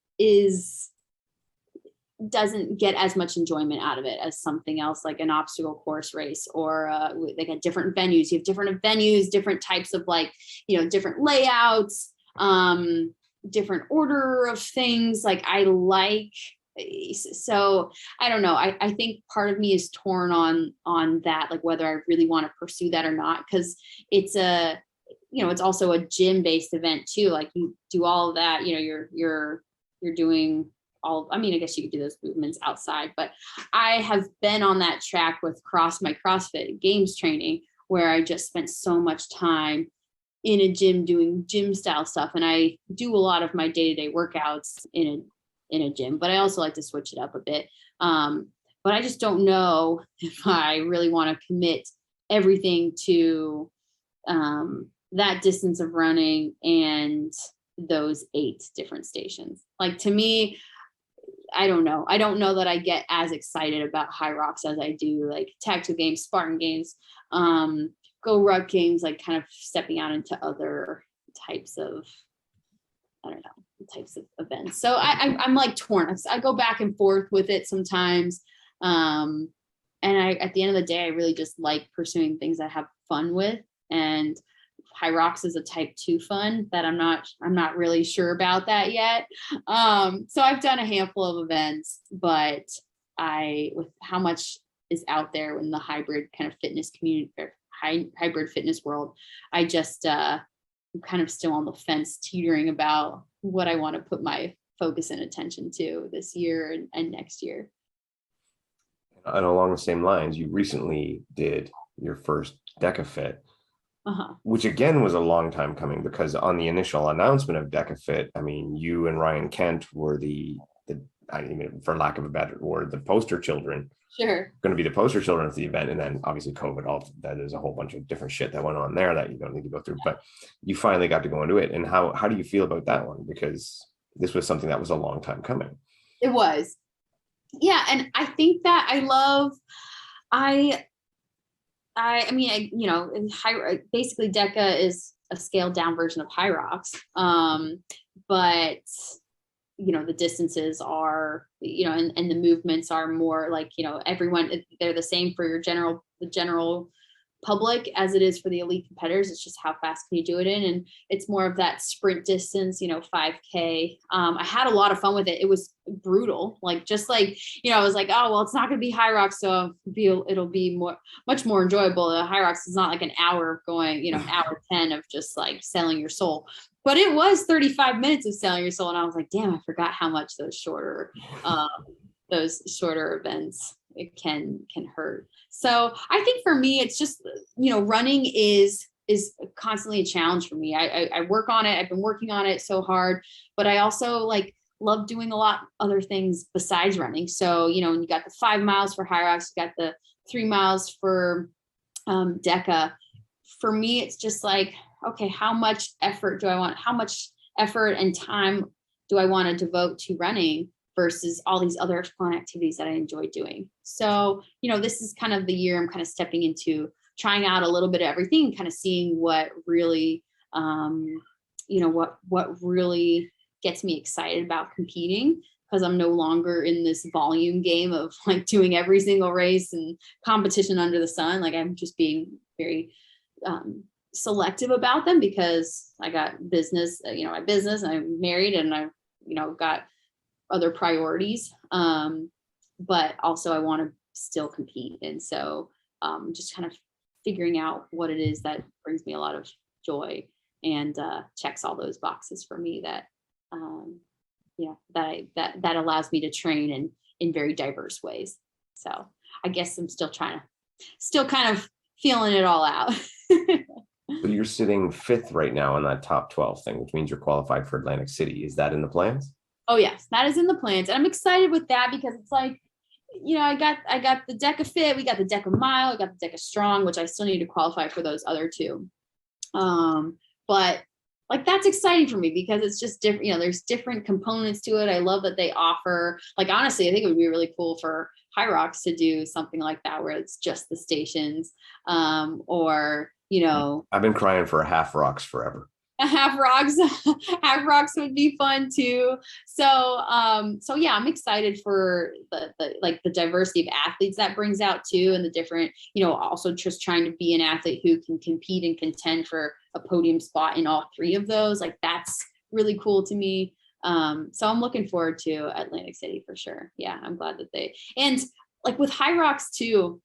doesn't get as much enjoyment out of it as something else, like an obstacle course race, or they got different venues. You have different venues, different types of, like, different layouts, different order of things. Like, so I don't know. I think part of me is torn on that, like whether I really want to pursue that or not, because it's it's also a gym-based event too. Like, you do all of that, you're doing all, I guess you could do those movements outside, but I have been on that track with my CrossFit Games training, where I just spent so much time in a gym doing gym style stuff. And I do a lot of my day-to-day workouts in a gym, but I also like to switch it up a bit. But I just don't know if I really want to commit everything to that distance of running and those 8 different stations. Like, to me, I don't know. I don't know that I get as excited about High Rocks as I do like Tactical Games, Spartan Games, Goruck Games, like kind of stepping out into other types of, types of events. So I'm like torn. I go back and forth with it sometimes. And at the end of the day, I really just like pursuing things I have fun with. And High Rocks is a type 2 fun that I'm not really sure about that yet. So I've done a handful of events, but with how much is out there in the hybrid kind of fitness community, or hybrid fitness world, I just I'm kind of still on the fence, teetering about what I want to put my focus and attention to this year and next year. And along the same lines, you recently did your first DecaFit. Which again was a long time coming, because on the initial announcement of DecaFit, you and Ryan Kent were for lack of a better word, the poster children. Sure. Going to be the poster children of the event. And then obviously COVID, there's a whole bunch of different shit that went on there that you don't need to go through, but you finally got to go into it. And how do you feel about that one? Because this was something that was a long time coming. It was. Yeah. And I think that basically Deca is a scaled down version of High Rocks. But the distances are, and the movements are more like, everyone, they're the same for the general public as it is for the elite competitors. It's just how fast can you do it in, and it's more of that sprint distance, 5K. I had a lot of fun with it. It was brutal, like, just like, I was like, oh well, it's not going to be High Rocks, so it'll be much more enjoyable. High Rocks is not like an hour going, an hour 10 of just like selling your soul, but it was 35 minutes of selling your soul, and I was like, damn, I forgot how much those shorter events, it can hurt. So I think for me, it's just, running is constantly a challenge for me. I work on it. I've been working on it so hard, but I also, like, love doing a lot other things besides running. So, you know, when you got the 5 miles for High Rocks, you got the 3 miles for DECA. For me, it's just like, okay, how much effort and time do I want to devote to running versus all these other fun activities that I enjoy doing? So, you know, this is kind of the year I'm kind of stepping into trying out a little bit of everything, kind of seeing what really, you know, what really gets me excited about competing, because I'm no longer in this volume game of like doing every single race and competition under the sun. Like I'm just being very selective about them, because I got business, you know, my business, and I'm married, and I, you know, got other priorities. But also I want to still compete. And so just kind of figuring out what it is that brings me a lot of joy and checks all those boxes for me that, you know, that allows me to train in very diverse ways. So I guess I'm still kind of feeling it all out. So you're sitting 5th right now on that top 12 thing, which means you're qualified for Atlantic City. Is that in the plans? Oh yes, that is in the plans. And I'm excited with that, because it's like, you know, I got the DECA Fit, we got the DECA Mile, I got the DECA Strong, which I still need to qualify for those other two. But like, that's exciting for me, because it's just different, you know, there's different components to it. I love that they offer, like, honestly, I think it would be really cool for High Rocks to do something like that, where it's just the stations, or, you know, I've been crying for a Half Rocks forever. Half Rocks would be fun too. So yeah, I'm excited for the diversity of athletes that brings out too, and the different, you know, also just trying to be an athlete who can compete and contend for a podium spot in all 3 of those. Like, that's really cool to me. So I'm looking forward to Atlantic City for sure. Yeah, I'm glad that and like with High Rocks too,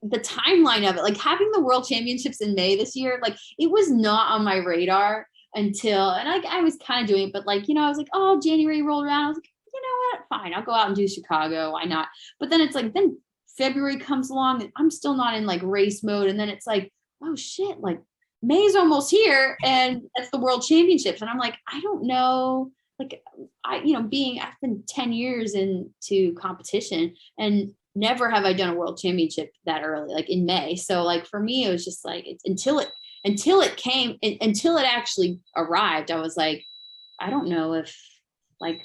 the timeline of it, like having the World Championships in May this year, like it was not on my radar until, and I was kind of doing it, but like, you know, I was like, oh, January rolled around. I was like, you know what, fine, I'll go out and do Chicago. Why not? But then it's like, then February comes along and I'm still not in like race mode. And then it's like, oh shit, like May's almost here and that's the World Championships. And I'm like, I don't know. Like I've been 10 years into competition and never have I done a world championship that early, like in May. So like for me, it was just like, until it actually arrived, I was like, I don't know if like,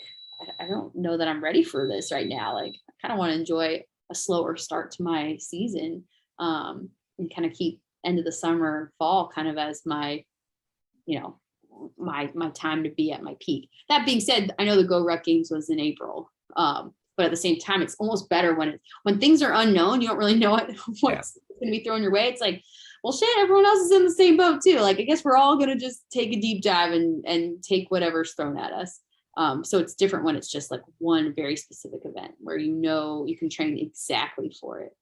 I don't know that I'm ready for this right now. Like I kind of want to enjoy a slower start to my season, and kind of keep end of the summer, fall kind of as my, you know, my time to be at my peak. That being said, I know the Goruck Games was in April. But at the same time, it's almost better when things are unknown, you don't really know what's going to be thrown your way. It's like, well, shit, everyone else is in the same boat too. Like, I guess we're all going to just take a deep dive and take whatever's thrown at us. So it's different when it's just like one very specific event where, you know, you can train exactly for it.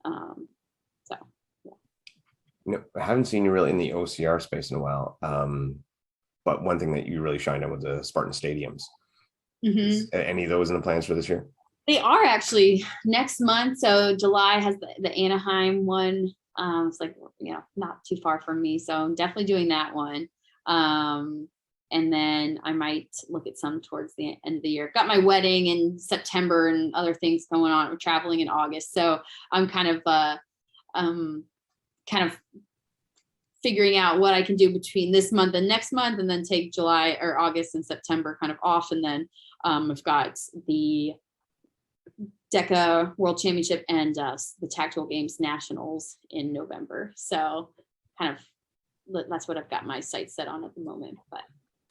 So, yeah. You know, I haven't seen you really in the OCR space in a while. But one thing that you really shined on was the Spartan stadiums. Mm-hmm. Any of those in the plans for this year? They are actually next month. So July has the Anaheim one. It's like, you know, not too far from me. So I'm definitely doing that one. And then I might look at some towards the end of the year. Got my wedding in September and other things going on. We're traveling in August. So I'm kind of figuring out what I can do between this month and next month, and then take July or August and September kind of off. And then I've got the DECA World Championship and the Tactical Games Nationals in November. So kind of that's what I've got my sights set on at the moment. But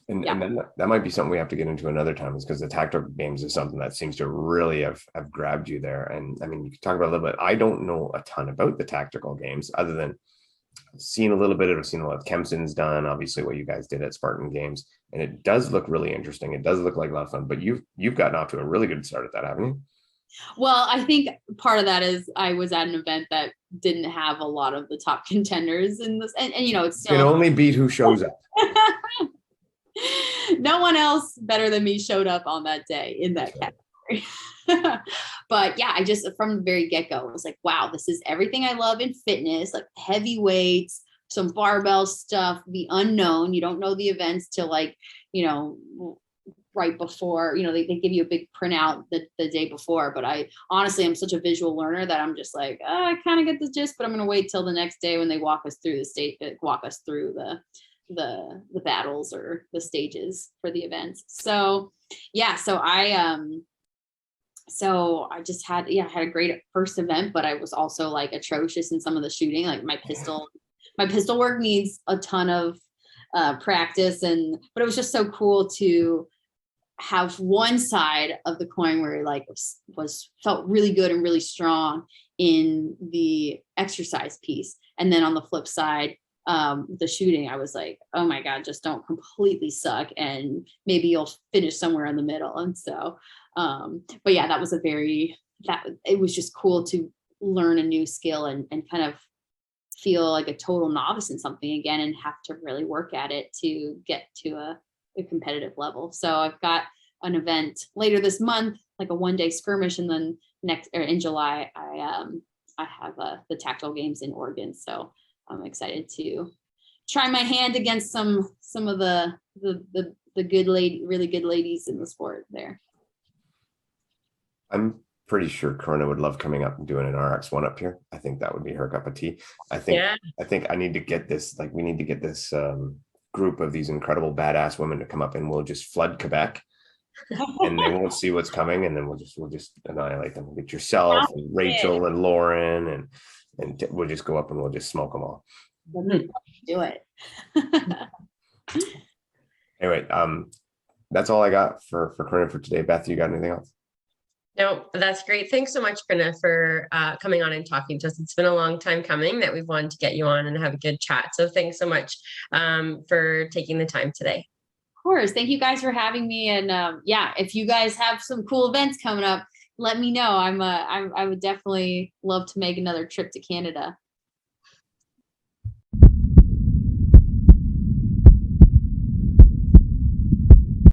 and then that might be something we have to get into another time, is because the Tactical Games is something that seems to really have grabbed you there. And I mean, you can talk about it a little bit. I don't know a ton about the Tactical Games other than I've seen a lot of Kempson's done, obviously what you guys did at Spartan Games, and it does look really interesting. It does look like a lot of fun, but you've gotten off to a really good start at that, haven't you? Well, I think part of that is I was at an event that didn't have a lot of the top contenders in this, and you know, it's still can only beat who shows up. No one else better than me showed up on that day in that category. But yeah, I just, from the very get-go, was like, wow, this is everything I love in fitness, like heavy weights, some barbell stuff, the unknown. You don't know the events till like, you know, right before, they give you a big printout the day before. But I honestly, I'm such a visual learner that I'm just like, oh, I kind of get the gist, but I'm going to wait till the next day when they walk us through the battles or the stages for the events. So yeah, so I just had a great first event, but I was also like atrocious in some of the shooting. Like my pistol work needs a ton of practice, but it was just so cool to have one side of the coin where like felt really good and really strong in the exercise piece, and then on the flip side, the shooting, I was like, oh my God, just don't completely suck, and maybe you'll finish somewhere in the middle. And so but yeah, it was just cool to learn a new skill and kind of feel like a total novice in something again, and have to really work at it to get to a competitive level. So I've got an event later this month, like a 1-day skirmish, and then in July I have the tactical games in Oregon. So I'm excited to try my hand against some of the really good ladies in the sport there. I'm pretty sure Corinna would love coming up and doing an RX1 up here. I think that would be her cup of tea. I think I need to get this, like we need to get this group of these incredible badass women to come up, and we'll just flood Quebec and they won't see what's coming, and then we'll just annihilate them. We'll get yourself and Rachel and Lauren and we'll just go up and we'll just smoke them all. Do it. Anyway, that's all I got for Corinna for today. Beth, you got anything else? No, that's great. Thanks so much, Karina, for coming on and talking to us. It's been a long time coming that we've wanted to get you on and have a good chat. So thanks so much for taking the time today. Of course. Thank you guys for having me. And yeah, if you guys have some cool events coming up, let me know. I would definitely love to make another trip to Canada.